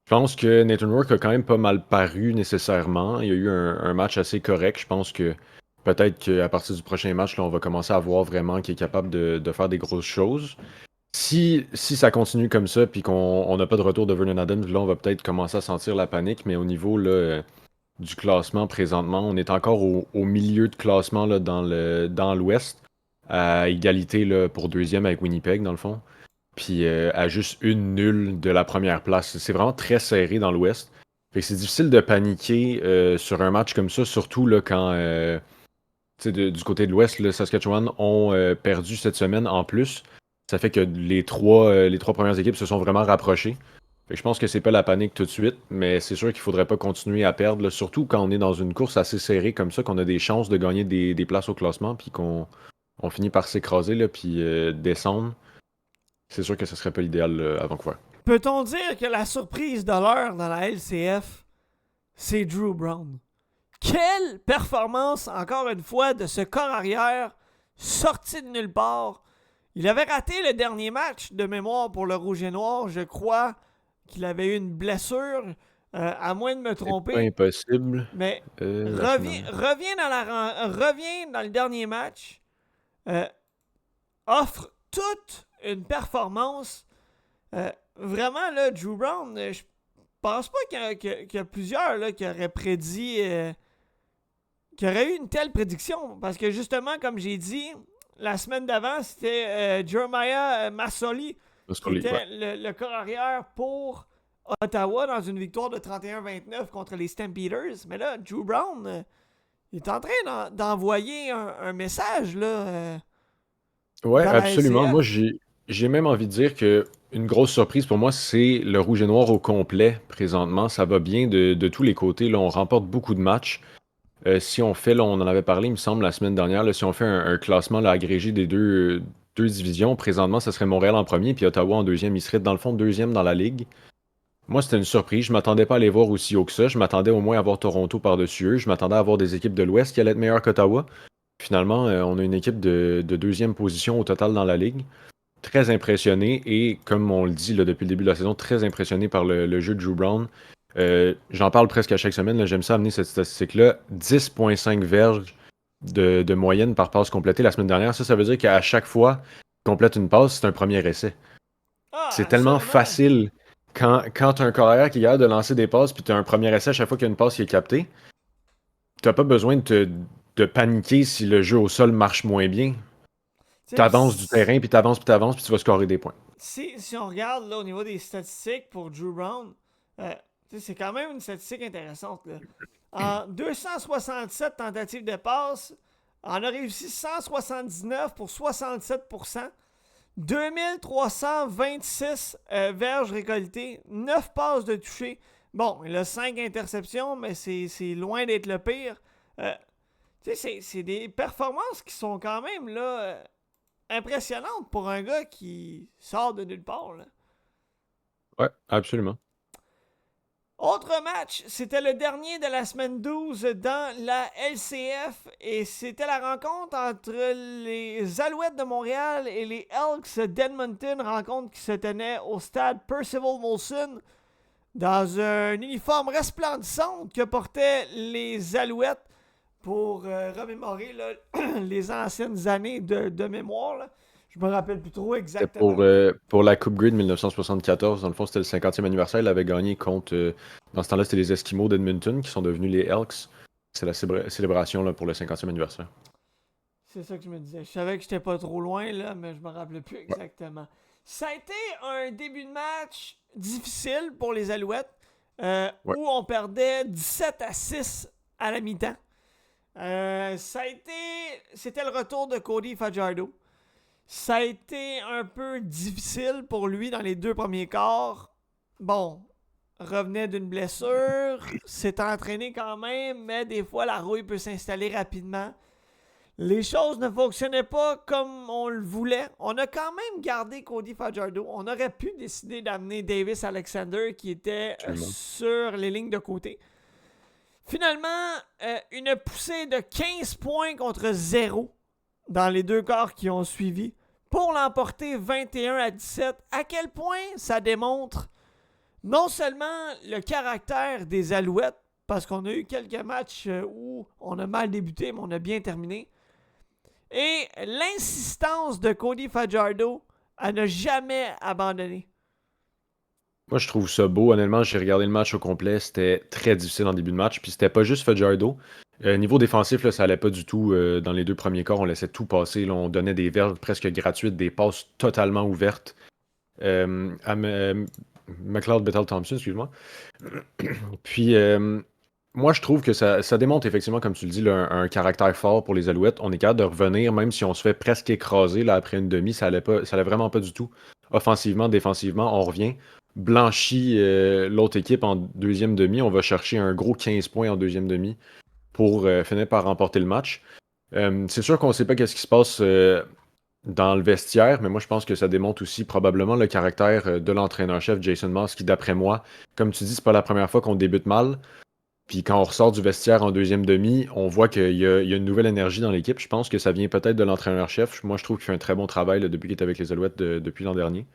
Je pense que Nathan Rourke a quand même pas mal paru nécessairement. Il y a eu un match assez correct. Je pense que peut-être qu'à partir du prochain match, là, on va commencer à voir vraiment qu'il est capable de faire des grosses choses. Si ça continue comme ça, puis qu'on n'a pas de retour de Vernon Adams, là, on va peut-être commencer à sentir la panique. Mais au niveau là, du classement présentement, on est encore au milieu de classement là, dans l'Ouest, à égalité là, pour deuxième avec Winnipeg, dans le fond. Puis à juste une nulle de la première place. C'est vraiment très serré dans l'Ouest. Fait que c'est difficile de paniquer sur un match comme ça, surtout là, quand du côté de l'Ouest, le Saskatchewan ont perdu cette semaine en plus. Ça fait que les trois premières équipes se sont vraiment rapprochées. Fait que je pense que c'est pas la panique tout de suite, mais c'est sûr qu'il faudrait pas continuer à perdre, là, surtout quand on est dans une course assez serrée comme ça, qu'on a des chances de gagner des places au classement, puis qu'on finit par s'écraser, là, puis descendre. C'est sûr que ce serait pas l'idéal à Vancouver. Peut-on dire que la surprise de l'heure dans la LCF, c'est Drew Brown? Quelle performance, encore une fois, de ce corps arrière sorti de nulle part. Il avait raté le dernier match de mémoire pour le Rouge et Noir. Je crois qu'il avait eu une blessure, à moins de me tromper. C'est pas impossible. Mais reviens dans le dernier match. Offre toute une performance. Vraiment, là, Drew Brown, je pense pas qu'il y a plusieurs là, qui auraient prédit... qui auraient eu une telle prédiction. Parce que justement, comme j'ai dit... La semaine d'avant, c'était Jeremiah Masoli qui était le corps arrière pour Ottawa dans une victoire de 31-29 contre les Stampeders. Mais là, Drew Brown, il est en train d'envoyer un message. Là, ouais, absolument. Moi, j'ai même envie de dire que une grosse surprise pour moi, c'est le Rouge et Noir au complet présentement. Ça va bien de tous les côtés. Là, on remporte beaucoup de matchs. Si on fait, là, on en avait parlé, il me semble, la semaine dernière, là, si on fait un classement là, agrégé des deux divisions, présentement, ça serait Montréal en premier, puis Ottawa en deuxième. Il serait, dans le fond, deuxième dans la ligue. Moi, c'était une surprise. Je m'attendais pas à les voir aussi haut que ça. Je m'attendais au moins à voir Toronto par-dessus eux. Je m'attendais à avoir des équipes de l'Ouest qui allaient être meilleures qu'Ottawa. Finalement, on a une équipe de deuxième position au total dans la ligue. très impressionné et, comme on le dit là, depuis le début de la saison, très impressionné par le jeu de Drew Brown. J'en parle presque à chaque semaine, là, j'aime ça amener cette statistique-là. 10,5 verges de moyenne par passe complétée la semaine dernière. Ça veut dire qu'à chaque fois qu'il complète une passe, c'est un premier essai. C'est tellement facile quand tu as un carrière qui est capable de lancer des passes puis tu as un premier essai à chaque fois qu'il y a une passe qui est captée. Tu n'as pas besoin de paniquer si le jeu au sol marche moins bien. Tu avances du terrain puis tu avances puis tu vas scorer des points. Si on regarde là, au niveau des statistiques pour Drew Brown, c'est quand même une statistique intéressante. Là. En 267 tentatives de passe, on a réussi 179 pour 67%. 2326 verges récoltées, 9 passes de toucher. Bon, il a 5 interceptions, mais c'est loin d'être le pire. C'est des performances qui sont quand même là, impressionnantes pour un gars qui sort de nulle part. Là. Ouais, absolument. Autre match, c'était le dernier de la semaine 12 dans la LCF et c'était la rencontre entre les Alouettes de Montréal et les Elks d'Edmonton, rencontre qui se tenait au stade Percival Molson dans un uniforme resplendissant que portaient les Alouettes pour remémorer là, les anciennes années de mémoire. Là. Je me rappelle plus trop exactement. Pour la Coupe Grey de 1974, dans le fond, c'était le 50e anniversaire. Il avait gagné contre... dans ce temps-là, c'était les Esquimaux d'Edmonton qui sont devenus les Elks. C'est la célébration là, pour le 50e anniversaire. C'est ça que je me disais. Je savais que j'étais pas trop loin, là, mais je me rappelais plus exactement. Ouais. Ça a été un début de match difficile pour les Alouettes, où on perdait 17-6 à la mi-temps. C'était le retour de Cody Fajardo. Ça a été un peu difficile pour lui dans les 2 premiers quarts. Bon, revenait d'une blessure, s'est entraîné quand même, mais des fois la rouille peut s'installer rapidement. Les choses ne fonctionnaient pas comme on le voulait. On a quand même gardé Cody Fajardo. On aurait pu décider d'amener Davis Alexander qui était sur les lignes de côté. Finalement, une poussée de 15 points contre 0 dans les 2 quarts qui ont suivi pour l'emporter 21-17. À quel point ça démontre non seulement le caractère des Alouettes, parce qu'on a eu quelques matchs où on a mal débuté, mais on a bien terminé, et l'insistance de Cody Fajardo à ne jamais abandonner. Moi, je trouve ça beau. Honnêtement, j'ai regardé le match au complet. C'était très difficile en début de match. Puis c'était pas juste Fajardo. Niveau défensif, là, ça allait pas du tout. Dans les 2 premiers quarts, on laissait tout passer. Là, on donnait des verges presque gratuites, des passes totalement ouvertes. À McLeod Bethel-Thompson, excuse-moi. Puis, moi, je trouve que ça démontre effectivement, comme tu le dis, là, un caractère fort pour les Alouettes. On est capable de revenir, même si on se fait presque écraser là, après une demi. Ça allait vraiment pas du tout. Offensivement, défensivement, on revient. Blanchit l'autre équipe en deuxième demi. On va chercher un gros 15 points en deuxième demi pour finir par remporter le match. C'est sûr qu'on ne sait pas qu'est-ce qui se passe dans le vestiaire, mais moi je pense que ça démontre aussi probablement le caractère de l'entraîneur-chef Jason Moss qui, d'après moi, comme tu dis, c'est pas la première fois qu'on débute mal. Puis quand on ressort du vestiaire en deuxième demi, on voit qu'il y a une nouvelle énergie dans l'équipe. Je pense que ça vient peut-être de l'entraîneur-chef. Moi je trouve qu'il fait un très bon travail là, depuis qu'il est avec les Alouettes depuis l'an dernier.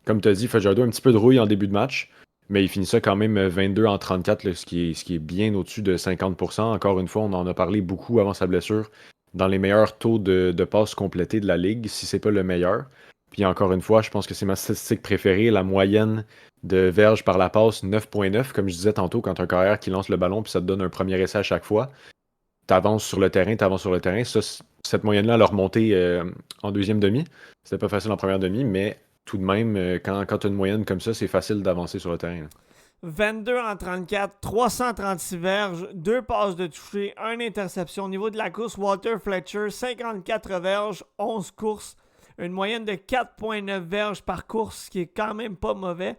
Comme tu as dit, Fajardo un petit peu de rouille en début de match, mais il finit ça quand même 22 en 34, là, ce qui est bien au-dessus de 50%. Encore une fois, on en a parlé beaucoup avant sa blessure, dans les meilleurs taux de passes complétées de la Ligue, si c'est pas le meilleur. Puis encore une fois, je pense que c'est ma statistique préférée, la moyenne de verges par la passe, 9.9, comme je disais tantôt, quand un carrière qui lance le ballon, puis ça te donne un premier essai à chaque fois. T'avances sur le terrain. Cette moyenne-là, elle a remonté en deuxième demi. C'était pas facile en première demi, mais tout de même, quand tu as une moyenne comme ça, c'est facile d'avancer sur le terrain. Là. 22 en 34, 336 verges, 2 passes de toucher, 1 interception. Au niveau de la course, Walter Fletcher, 54 verges, 11 courses. Une moyenne de 4.9 verges par course, ce qui est quand même pas mauvais.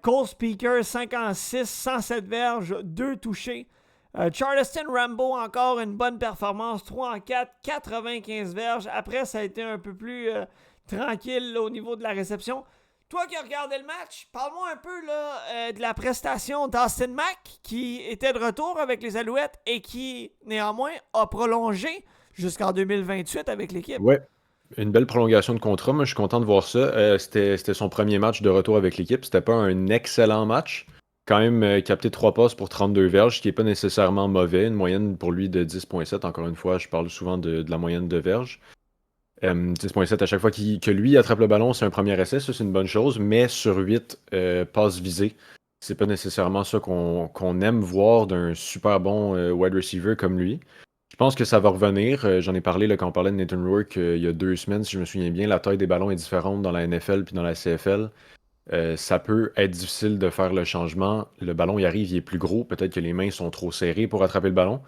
Cole Speaker, 56, 107 verges, 2 touchés. Charleston Rambo, encore une bonne performance, 3 en 4, 95 verges. Après, ça a été un peu plus tranquille là, au niveau de la réception. Toi qui as regardé le match, parle-moi un peu là, de la prestation d'Austin Mack, qui était de retour avec les Alouettes et qui, néanmoins, a prolongé jusqu'en 2028 avec l'équipe. Ouais. Une belle prolongation de contrat, moi je suis content de voir ça. C'était son premier match de retour avec l'équipe. C'était pas un excellent match. Quand même capté 3 passes pour 32 verges, ce qui n'est pas nécessairement mauvais. Une moyenne pour lui de 10,7. Encore une fois, je parle souvent de la moyenne de verges. 10,7 à chaque fois que lui attrape le ballon, c'est un premier essai, ça c'est une bonne chose. Mais sur 8 passes visées, c'est pas nécessairement ça qu'on aime voir d'un super bon wide receiver comme lui. Je pense que ça va revenir. J'en ai parlé là, quand on parlait de Nathan Rourke il y a 2 semaines, si je me souviens bien. La taille des ballons est différente dans la NFL puis dans la CFL. Ça peut être difficile de faire le changement. Le ballon, il arrive, il est plus gros. Peut-être que les mains sont trop serrées pour attraper le ballon.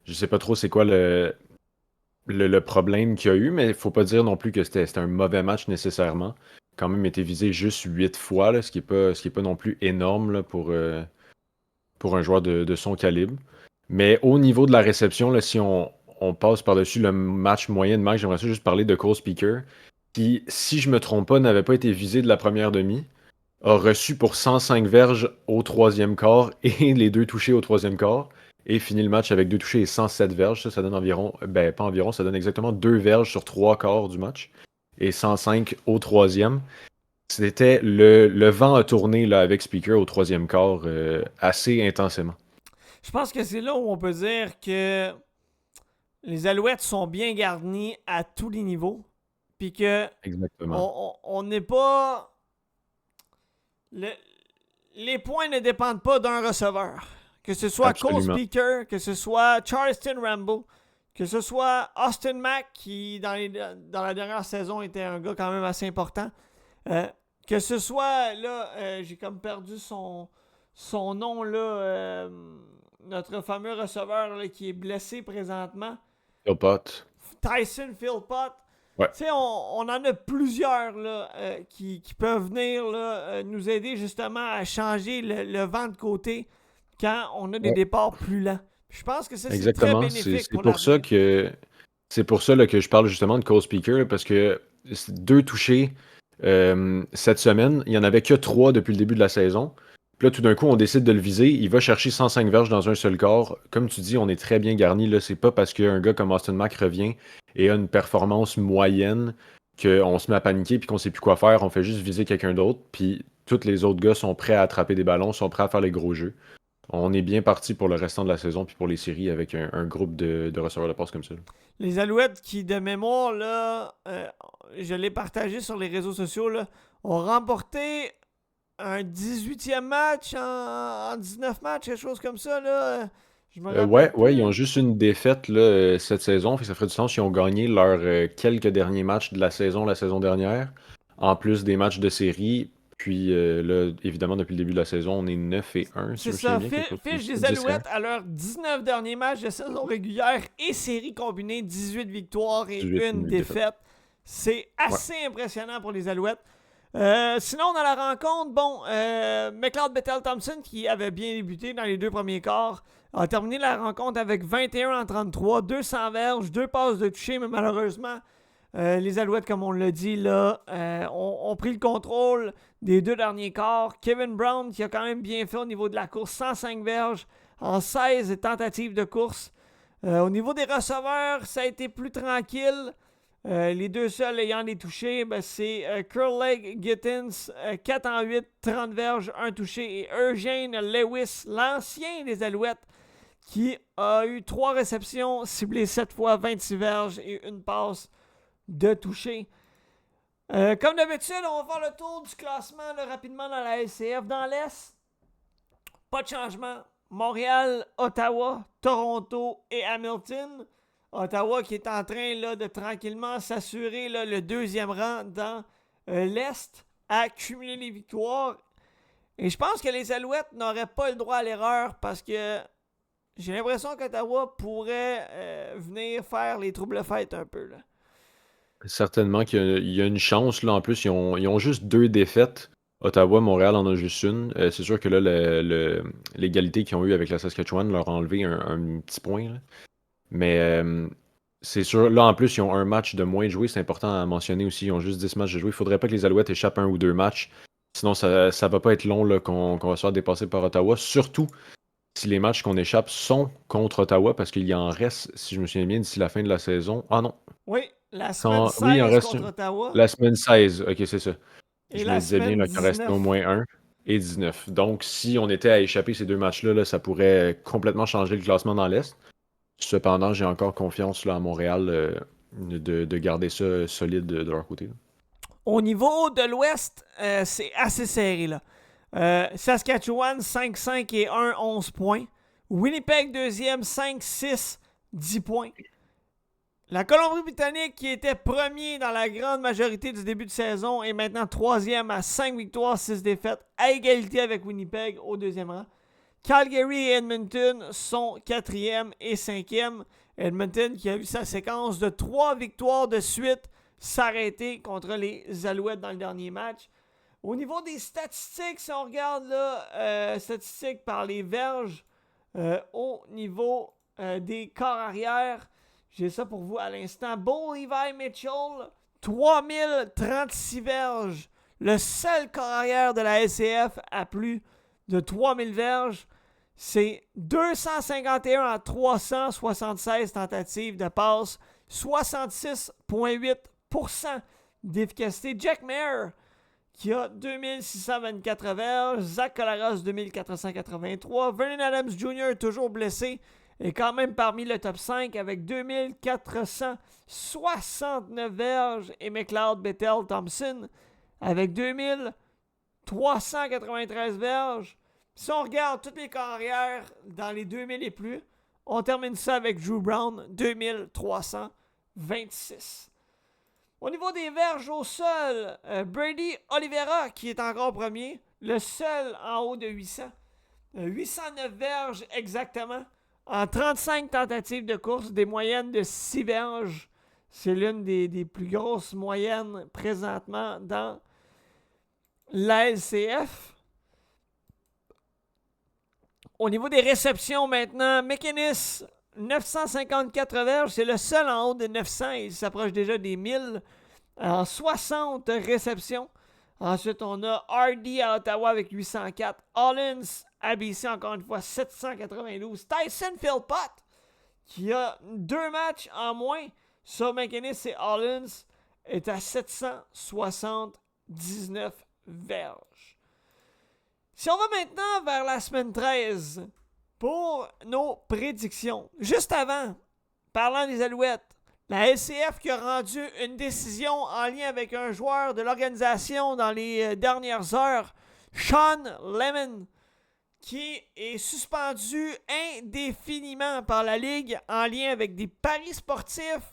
Je sais pas trop c'est quoi le problème qu'il y a eu, mais il faut pas dire non plus que c'était un mauvais match nécessairement. Quand même été visé juste 8 fois, là, ce qui est pas non plus énorme là, pour un joueur de son calibre. Mais au niveau de la réception, là, si on passe par-dessus le match moyen de Max, j'aimerais ça juste parler de Cole Speaker, qui, si je me trompe pas, n'avait pas été visé de la première demi, a reçu pour 105 verges au troisième quart et les 2 touchés au troisième quart, et finit le match avec 2 touchés et 107 verges. Ça donne environ, ben pas environ, ça donne exactement 2 verges sur 3 quarts du match, et 105 au troisième. C'était le vent a tourné là, avec Speaker au troisième quart assez intensément. Je pense que c'est là où on peut dire que les Alouettes sont bien garnis à tous les niveaux. Puis que Exactement. on n'est pas. Les points ne dépendent pas d'un receveur. Que ce soit Cole Absolument. Speaker, que ce soit Charleston Rambo, que ce soit Austin Mack, qui dans la dernière saison était un gars quand même assez important. Que ce soit, là, j'ai comme perdu son nom, là, notre fameux receveur là, qui est blessé présentement, Philpott. Tyson Philpott. Ouais. Tu sais, on en a plusieurs là, qui peuvent venir là, nous aider justement à changer le vent de côté quand on a des départs plus lents. Je pense que ça, c'est très Exactement. bénéfique C'est pour ça là, que je parle justement de Cole Speaker, là, parce que 2 touchés cette semaine, il n'y en avait que 3 depuis le début de la saison. Puis là, tout d'un coup, on décide de le viser. Il va chercher 105 verges dans un seul corps. Comme tu dis, on est très bien garni. Là, c'est pas parce qu'un gars comme Austin Mack revient et a une performance moyenne qu'on se met à paniquer puis qu'on sait plus quoi faire. On fait juste viser quelqu'un d'autre. Puis tous les autres gars sont prêts à attraper des ballons, sont prêts à faire les gros jeux. On est bien parti pour le restant de la saison puis pour les séries avec un groupe de receveurs de passe comme ça. Les Alouettes qui, de mémoire, là, je l'ai partagé sur les réseaux sociaux, là, ont remporté un 18e match en 19 matchs, quelque chose comme ça. Là. Je me rappelle Ouais, plus. ils ont juste une défaite là, cette saison. Fait que ça ferait du sens. Ils ont gagné leurs quelques derniers matchs de la saison dernière, en plus des matchs de série. Puis là, évidemment, depuis le début de la saison, on est 9-1, si C'est je me souviens ça. bien. Quelque chose comme Fiche ça. des 10-1. Alouettes à leurs 19 derniers matchs de saison régulière et série combinée, 18 victoires et 18 une défaites. défaite. C'est assez impressionnant pour les Alouettes. Sinon, dans la rencontre, bon, McLeod Bethel-Thompson, qui avait bien débuté dans les 2 premiers quarts, a terminé la rencontre avec 21 en 33, 200 verges, 2 passes de toucher, mais malheureusement, les Alouettes, comme on l'a dit, là, ont pris le contrôle des 2 derniers quarts. Kevin Brown, qui a quand même bien fait au niveau de la course, 105 verges en 16 tentatives de course. Au niveau des receveurs, ça a été plus tranquille. Les 2 seuls ayant des touchés, ben, c'est Curleg Gittins, 4 en 8, 30 verges, 1 touché, et Eugene Lewis, l'ancien des Alouettes, qui a eu 3 réceptions, ciblé 7 fois, 26 verges et 1 passe de toucher. Comme d'habitude, on va faire le tour du classement là, rapidement dans la LCF. Dans l'Est, pas de changement. Montréal, Ottawa, Toronto et Hamilton. Ottawa qui est en train là, de tranquillement s'assurer là, le 2e rang dans l'Est, à cumuler les victoires. Et je pense que les Alouettes n'auraient pas le droit à l'erreur parce que j'ai l'impression qu'Ottawa pourrait venir faire les troubles-fêtes un peu. Là. Certainement qu'il y a une chance. Là, en plus, ils ont juste 2 défaites. Ottawa, Montréal en a juste une. C'est sûr que là, l'égalité qu'ils ont eue avec la Saskatchewan leur a enlevé un petit point. Là. Mais c'est sûr, là en plus, ils ont un match de moins joué. C'est important à mentionner aussi. Ils ont juste 10 matchs de jouer. Il ne faudrait pas que les Alouettes échappent 1 ou 2 matchs. Sinon, ça ne va pas être long là, qu'on va se faire dépasser par Ottawa. Surtout si les matchs qu'on échappe sont contre Ottawa, parce qu'il y en reste, si je me souviens bien, d'ici la fin de la saison. Ah non. Oui, La semaine Oui, il en 16 reste contre Ottawa la semaine 16. Ok, c'est ça. et Je me la disais bien semaine là, qu'il en restait 19. au moins un et 19. Donc, si on était à échapper ces deux matchs-là, là, ça pourrait complètement changer le classement dans l'Est. Cependant, j'ai encore confiance là, à Montréal de garder ça solide de leur côté. Au niveau de l'Ouest, c'est assez serré, là. Saskatchewan, 5-5 et 1, 11 points. Winnipeg, deuxième, 5-6, 10 points. La Colombie-Britannique, qui était premier dans la grande majorité du début de saison, est maintenant troisième à 5 victoires, 6 défaites, à égalité avec Winnipeg au deuxième rang. Calgary et Edmonton sont quatrième et cinquième. Edmonton qui a eu sa séquence de 3 victoires de suite s'arrêter contre les Alouettes dans le dernier match. Au niveau des statistiques, si on regarde là, statistiques par les verges, au niveau des corps arrière, j'ai ça pour vous à l'instant. Bo Levi Mitchell, 3036 verges. Le seul corps arrière de la SCF à plus de 3000 verges. C'est 251 à 376 tentatives de passe. 66,8% d'efficacité. Jack Mayer, qui a 2624 verges. Zach Collaros, 2483. Vernon Adams Jr., toujours blessé, est quand même parmi le top 5 avec 2469 verges. Et McLeod Bethel Thompson avec 2393 verges. Si on regarde toutes les carrières dans les 2000 et plus, on termine ça avec Drew Brown, 2326. Au niveau des verges au sol, Brady Oliveira, qui est encore premier, le seul en haut de 800. 809 verges exactement, en 35 tentatives de course, des moyennes de 6 verges. C'est l'une des plus grosses moyennes présentement dans la LCF. Au niveau des réceptions maintenant, McInnes, 954 verges, c'est le seul en haut de 900, il s'approche déjà des 1000 en 60 réceptions. Ensuite, on a Hardy à Ottawa avec 804, Hollins à BC encore une fois 792, Tyson Philpott qui a 2 matchs en moins sur McInnes et Hollins est à 779 verges. Si on va maintenant vers la semaine 13 pour nos prédictions. Juste avant, parlant des Alouettes, la LCF qui a rendu une décision en lien avec un joueur de l'organisation dans les dernières heures, Sean Lemon, qui est suspendu indéfiniment par la Ligue en lien avec des paris sportifs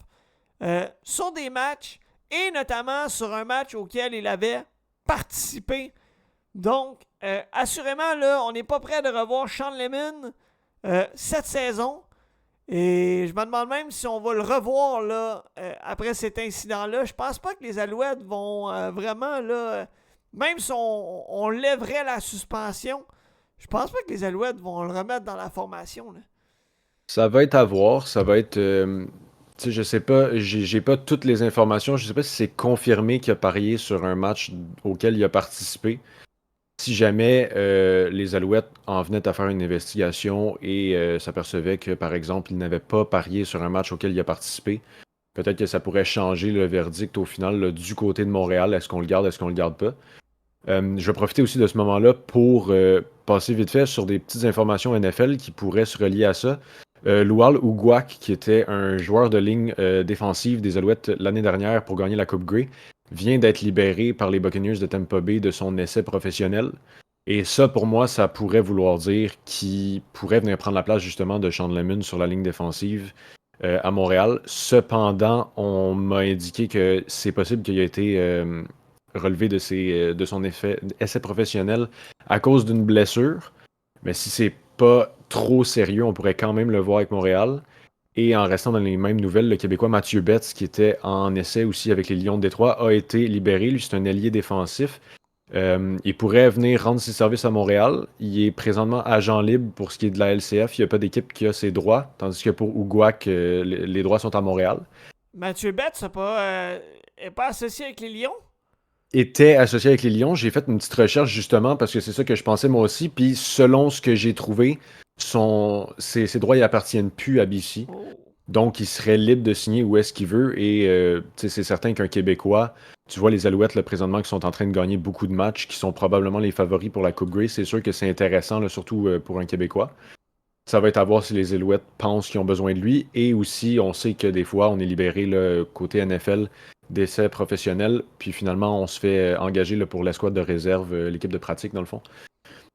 sur des matchs et notamment sur un match auquel il avait participé. Donc, assurément, là, on n'est pas prêt de revoir Sean Lemon cette saison. Et je me demande même si on va le revoir là, après cet incident-là. Je pense pas que les Alouettes vont vraiment, là, même si on lèverait la suspension, je pense pas que les Alouettes vont le remettre dans la formation. Là. Ça va être à voir. Ça va être. Tu sais, je sais pas. J'ai pas toutes les informations. Je sais pas si c'est confirmé qu'il a parié sur un match auquel il a participé. Si jamais les Alouettes en venaient à faire une investigation et s'apercevaient que, par exemple, il n'avait pas parié sur un match auquel il a participé, peut-être que ça pourrait changer le verdict au final là, du côté de Montréal. Est-ce qu'on le garde, est-ce qu'on le garde pas? Je vais profiter aussi de ce moment-là pour passer vite fait sur des petites informations NFL qui pourraient se relier à ça. Lual Uguak, qui était un joueur de ligne défensive des Alouettes l'année dernière pour gagner la Coupe Grey, vient d'être libéré par les Buccaneers de Tampa Bay de son essai professionnel. Et ça, pour moi, ça pourrait vouloir dire qu'il pourrait venir prendre la place justement de Sean Lemon sur la ligne défensive à Montréal. Cependant, on m'a indiqué que c'est possible qu'il ait été relevé de son essai professionnel à cause d'une blessure. Mais si c'est pas trop sérieux, on pourrait quand même le voir avec Montréal. Et en restant dans les mêmes nouvelles, le Québécois Mathieu Betts, qui était en essai aussi avec les Lions de Détroit, a été libéré. Lui, c'est un ailier défensif. Il pourrait venir rendre ses services à Montréal. Il est présentement agent libre pour ce qui est de la LCF. Il n'y a pas d'équipe qui a ses droits, tandis que pour Uguak, les droits sont à Montréal. Mathieu Betts n'est pas associé avec les Lions? Était associé avec les Lions. J'ai fait une petite recherche justement parce que c'est ça que je pensais moi aussi. Puis selon ce que j'ai trouvé, ses droits n'appartiennent plus à BC. Oh. Donc, il serait libre de signer où est-ce qu'il veut. Et c'est certain qu'un Québécois, tu vois les Alouettes là, présentement qui sont en train de gagner beaucoup de matchs, qui sont probablement les favoris pour la Coupe Grey. C'est sûr que c'est intéressant, là, surtout pour un Québécois. Ça va être à voir si les Alouettes pensent qu'ils ont besoin de lui. Et aussi, on sait que des fois, on est libéré là, côté NFL d'essais professionnels. Puis finalement, on se fait engager là, pour l'escouade de réserve, l'équipe de pratique dans le fond.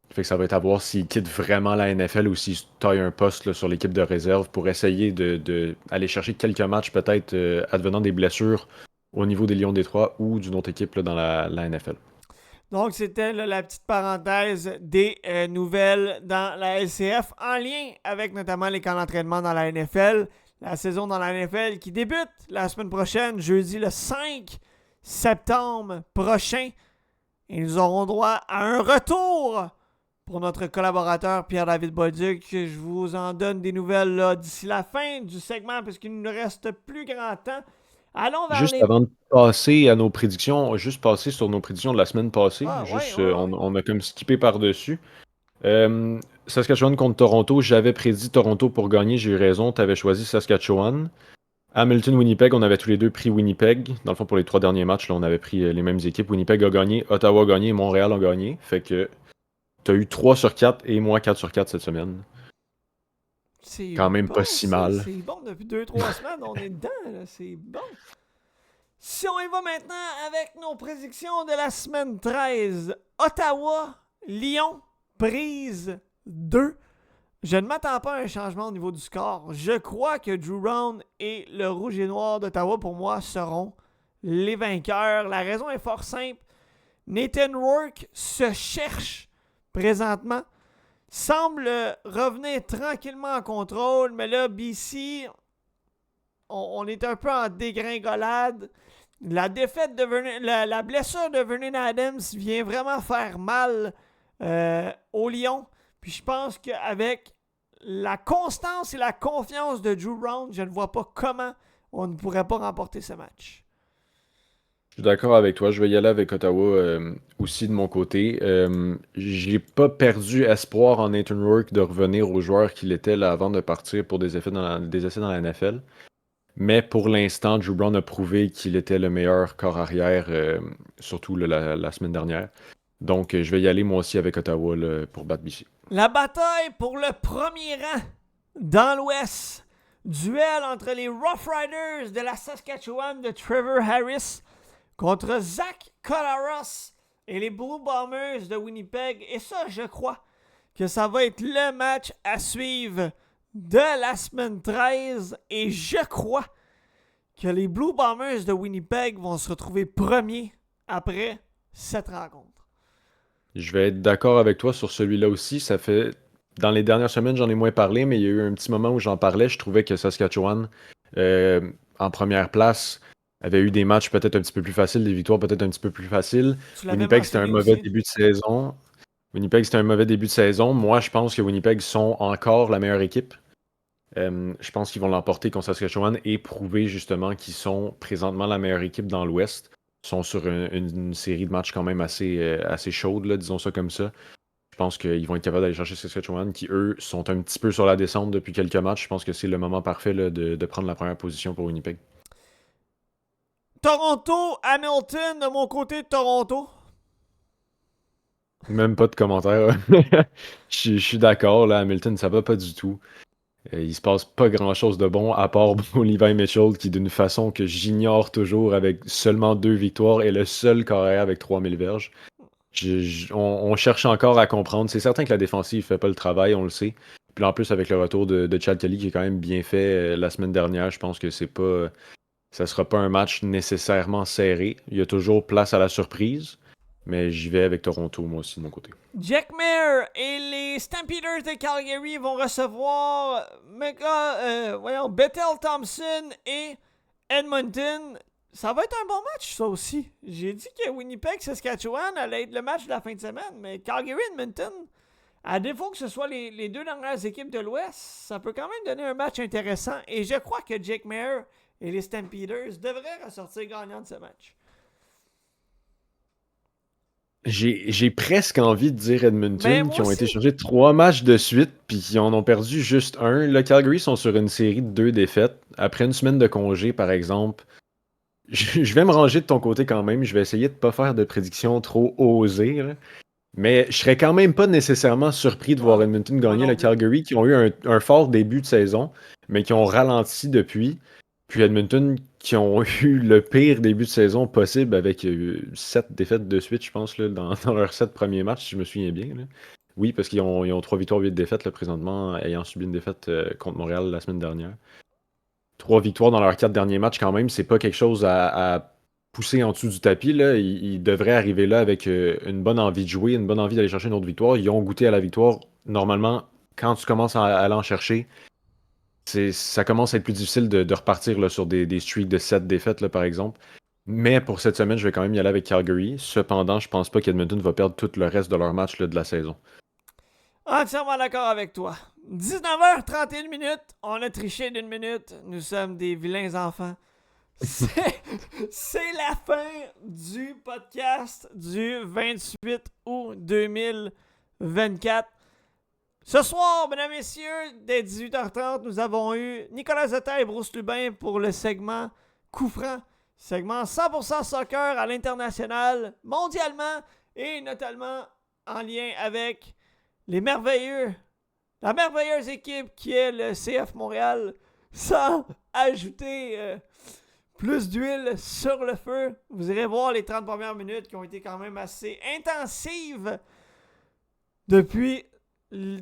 Fait que ça va être à voir s'il quitte vraiment la NFL ou s'il taille un poste là, sur l'équipe de réserve pour essayer de aller chercher quelques matchs peut-être advenant des blessures au niveau des Lions de Détroit ou d'une autre équipe là, dans la NFL. Donc, c'était là, la petite parenthèse des nouvelles dans la LCF en lien avec notamment les camps d'entraînement dans la NFL. La saison dans la NFL qui débute la semaine prochaine, jeudi le 5 septembre prochain. Et nous aurons droit à un retour pour notre collaborateur Pierre-David Bolduc. Je vous en donne des nouvelles là, d'ici la fin du segment puisqu'il ne nous reste plus grand temps. Allons vers Juste les... avant de passer à nos prédictions, juste passer sur nos prédictions de la semaine passée. Ah, Juste, ouais. on a comme skippé par-dessus. Saskatchewan contre Toronto, j'avais prédit Toronto pour gagner, j'ai eu raison, tu avais choisi Saskatchewan. Hamilton-Winnipeg, on avait tous les deux pris Winnipeg. Dans le fond, pour les 3 derniers matchs, là, on avait pris les mêmes équipes. Winnipeg a gagné, Ottawa a gagné, Montréal a gagné. Fait que tu as eu 3 sur 4 et moi 4 sur 4 cette semaine. C'est Quand même bon, pas si mal. C'est bon, depuis 2-3 semaines, on est dedans, là, c'est bon. Si on y va maintenant avec nos prédictions de la semaine 13, Ottawa, Lyon, prise 2. Je ne m'attends pas à un changement au niveau du score. Je crois que Drew Brown et le Rouge et Noir d'Ottawa, pour moi, seront les vainqueurs. La raison est fort simple. Nathan Rourke se cherche présentement. Semble revenir tranquillement en contrôle, mais là, BC, on est un peu en dégringolade. La défaite de la blessure de Vernon Adams vient vraiment faire mal au Lions. Puis je pense qu'avec la constance et la confiance de Drew Brown, je ne vois pas comment on ne pourrait pas remporter ce match. Je suis d'accord avec toi. Je vais y aller avec Ottawa aussi de mon côté. J'ai pas perdu espoir en Nathan Rourke de revenir au joueur qu'il était là avant de partir pour des essais dans la NFL. Mais pour l'instant, Drew Brown a prouvé qu'il était le meilleur corps arrière, surtout là, la semaine dernière. Donc, je vais y aller moi aussi avec Ottawa là, pour battre BC. La bataille pour le premier rang dans l'Ouest. Duel entre les Rough Riders de la Saskatchewan de Trevor Harris contre Zach Collaros et les Blue Bombers de Winnipeg. Et ça, je crois que ça va être le match à suivre de la semaine 13. Et je crois que les Blue Bombers de Winnipeg vont se retrouver premiers après cette rencontre. Je vais être d'accord avec toi sur celui-là aussi. Ça fait. Dans les dernières semaines, j'en ai moins parlé, mais il y a eu un petit moment où j'en parlais. Je trouvais que Saskatchewan, en première place, avait eu des matchs peut-être un petit peu plus faciles, des victoires peut-être un petit peu plus faciles. Winnipeg, c'était un mauvais début de saison. Moi, je pense que Winnipeg sont encore la meilleure équipe. Je pense qu'ils vont l'emporter contre Saskatchewan et prouver justement qu'ils sont présentement la meilleure équipe dans l'Ouest. Ils sont sur une série de matchs quand même assez chaude, là, disons ça comme ça. Je pense qu'ils vont être capables d'aller chercher Saskatchewan, qui eux sont un petit peu sur la descente depuis quelques matchs. Je pense que c'est le moment parfait là, de prendre la première position pour Winnipeg. Toronto, Hamilton, de mon côté de Toronto. Même pas de commentaire. Je suis d'accord, là, Hamilton, ça va pas du tout. Il se passe pas grand-chose de bon, à part Levi Mitchell, qui d'une façon que j'ignore toujours, avec seulement 2 victoires, est le seul carrière avec 3000 verges. On cherche encore à comprendre. C'est certain que la défensive fait pas le travail, on le sait. Puis en plus, avec le retour de Chad Kelly, qui est quand même bien fait la semaine dernière, je pense que ça sera pas un match nécessairement serré. Il y a toujours place à la surprise. Mais j'y vais avec Toronto, moi aussi, de mon côté. Jack Mayer et les Stampeders de Calgary vont recevoir Bethel Thompson et Edmonton. Ça va être un bon match, ça aussi. J'ai dit que Winnipeg-Saskatchewan allait être le match de la fin de semaine, mais Calgary-Edmonton, à défaut que ce soit les 2 dernières équipes de l'Ouest, ça peut quand même donner un match intéressant. Et je crois que Jack Mayer et les Stampeders devraient ressortir gagnants de ce match. J'ai presque envie de dire Ben, Edmonton, moi qui ont été aussi. chercher 3 matchs de suite, puis qui en ont perdu juste un. Le Calgary sont sur une série de 2 défaites. Après une semaine de congé, par exemple, je vais me ranger de ton côté quand même. Je vais essayer de pas faire de prédictions trop osées, là. Mais je serais quand même pas nécessairement surpris de voir Ah, Edmonton moi gagner non le plus. Calgary, qui ont eu un fort début de saison, mais qui ont ralenti depuis. Puis Edmonton, qui ont eu le pire début de saison possible avec 7 défaites de suite, je pense, là, dans leurs 7 premiers matchs, si je me souviens bien, là. Oui, parce ils ont 3 victoires, 8 défaites là, présentement, ayant subi une défaite contre Montréal la semaine dernière. 3 victoires dans leurs 4 derniers matchs, quand même, c'est pas quelque chose à pousser en dessous du tapis, là. Ils devraient arriver là avec une bonne envie de jouer, une bonne envie d'aller chercher une autre victoire. Ils ont goûté à la victoire. Normalement, quand tu commences à aller en chercher, ça commence à être plus difficile de repartir là, sur des streaks de 7 défaites, là, par exemple. Mais pour cette semaine, je vais quand même y aller avec Calgary. Cependant, je pense pas qu'Edmonton va perdre tout le reste de leur match là, de la saison. Entièrement d'accord avec toi. 19h31 minutes. On a triché d'une minute. Nous sommes des vilains enfants. C'est la fin du podcast du 28 août 2024. Ce soir, mesdames et messieurs, dès 18h30, nous avons eu Nicolas Zeta et Bruce Lubin pour le segment Coup franc. Segment 100% soccer à l'international, mondialement et notamment en lien avec la merveilleuse équipe qui est le CF Montréal, sans ajouter plus d'huile sur le feu. Vous irez voir les 30 premières minutes qui ont été quand même assez intensives. Depuis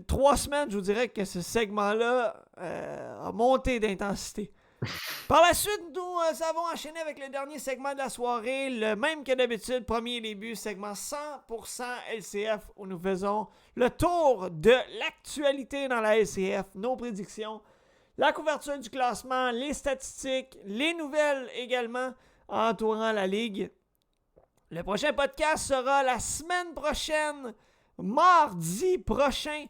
3 semaines, je vous dirais que ce segment-là a monté d'intensité. Par la suite, nous avons enchaîné avec le dernier segment de la soirée, le même que d'habitude, premier début, segment 100% LCF, où nous faisons le tour de l'actualité dans la LCF, nos prédictions, la couverture du classement, les statistiques, les nouvelles également entourant la Ligue. Le prochain podcast sera la semaine prochaine, mardi prochain,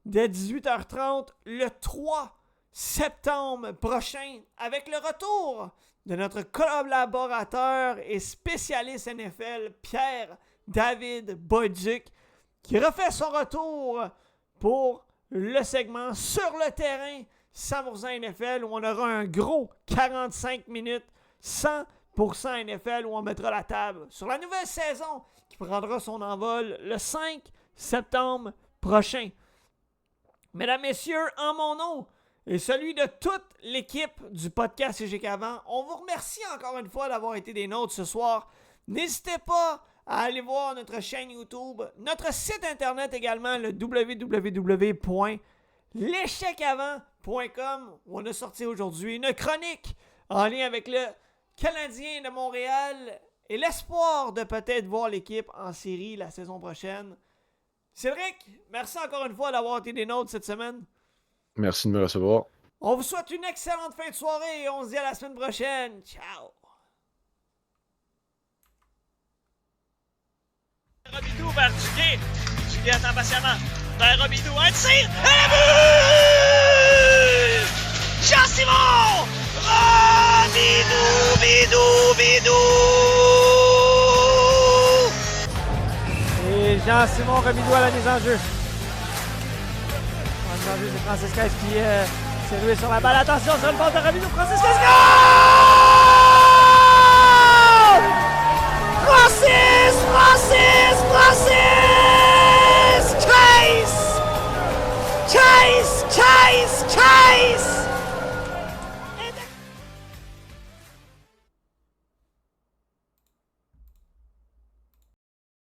dès 18h30, le 3 septembre prochain, avec le retour de notre collaborateur et spécialiste NFL, Pierre-David Boyduk, qui refait son retour pour le segment Sur le terrain 100% NFL, où on aura un gros 45 minutes 100% NFL, où on mettra la table sur la nouvelle saison qui prendra son envol le 5 septembre prochain. Mesdames, messieurs, en mon nom et celui de toute l'équipe du podcast CGK Avant, on vous remercie encore une fois d'avoir été des nôtres ce soir. N'hésitez pas à aller voir notre chaîne YouTube, notre site internet également, le www.l'échecavant.com, où on a sorti aujourd'hui une chronique en lien avec le Canadien de Montréal et l'espoir de peut-être voir l'équipe en série la saison prochaine. Cédric, merci encore une fois d'avoir été des nôtres cette semaine. Merci de me recevoir. On vous souhaite une excellente fin de soirée et on se dit à la semaine prochaine. Ciao! Robidoux vers Duguay. Duguay attend patiemment. Vers Robidoux. Un tir! Un but! Jean-Simon! Robidoux! Bidou! Et Jean-Simon Robidoux à la mise en jeu. La mise en jeu, c'est Francisquez qui s'est roué sur la balle. Attention sur le bord de Robidoux. Francisquez! Goal! Francis! Chase!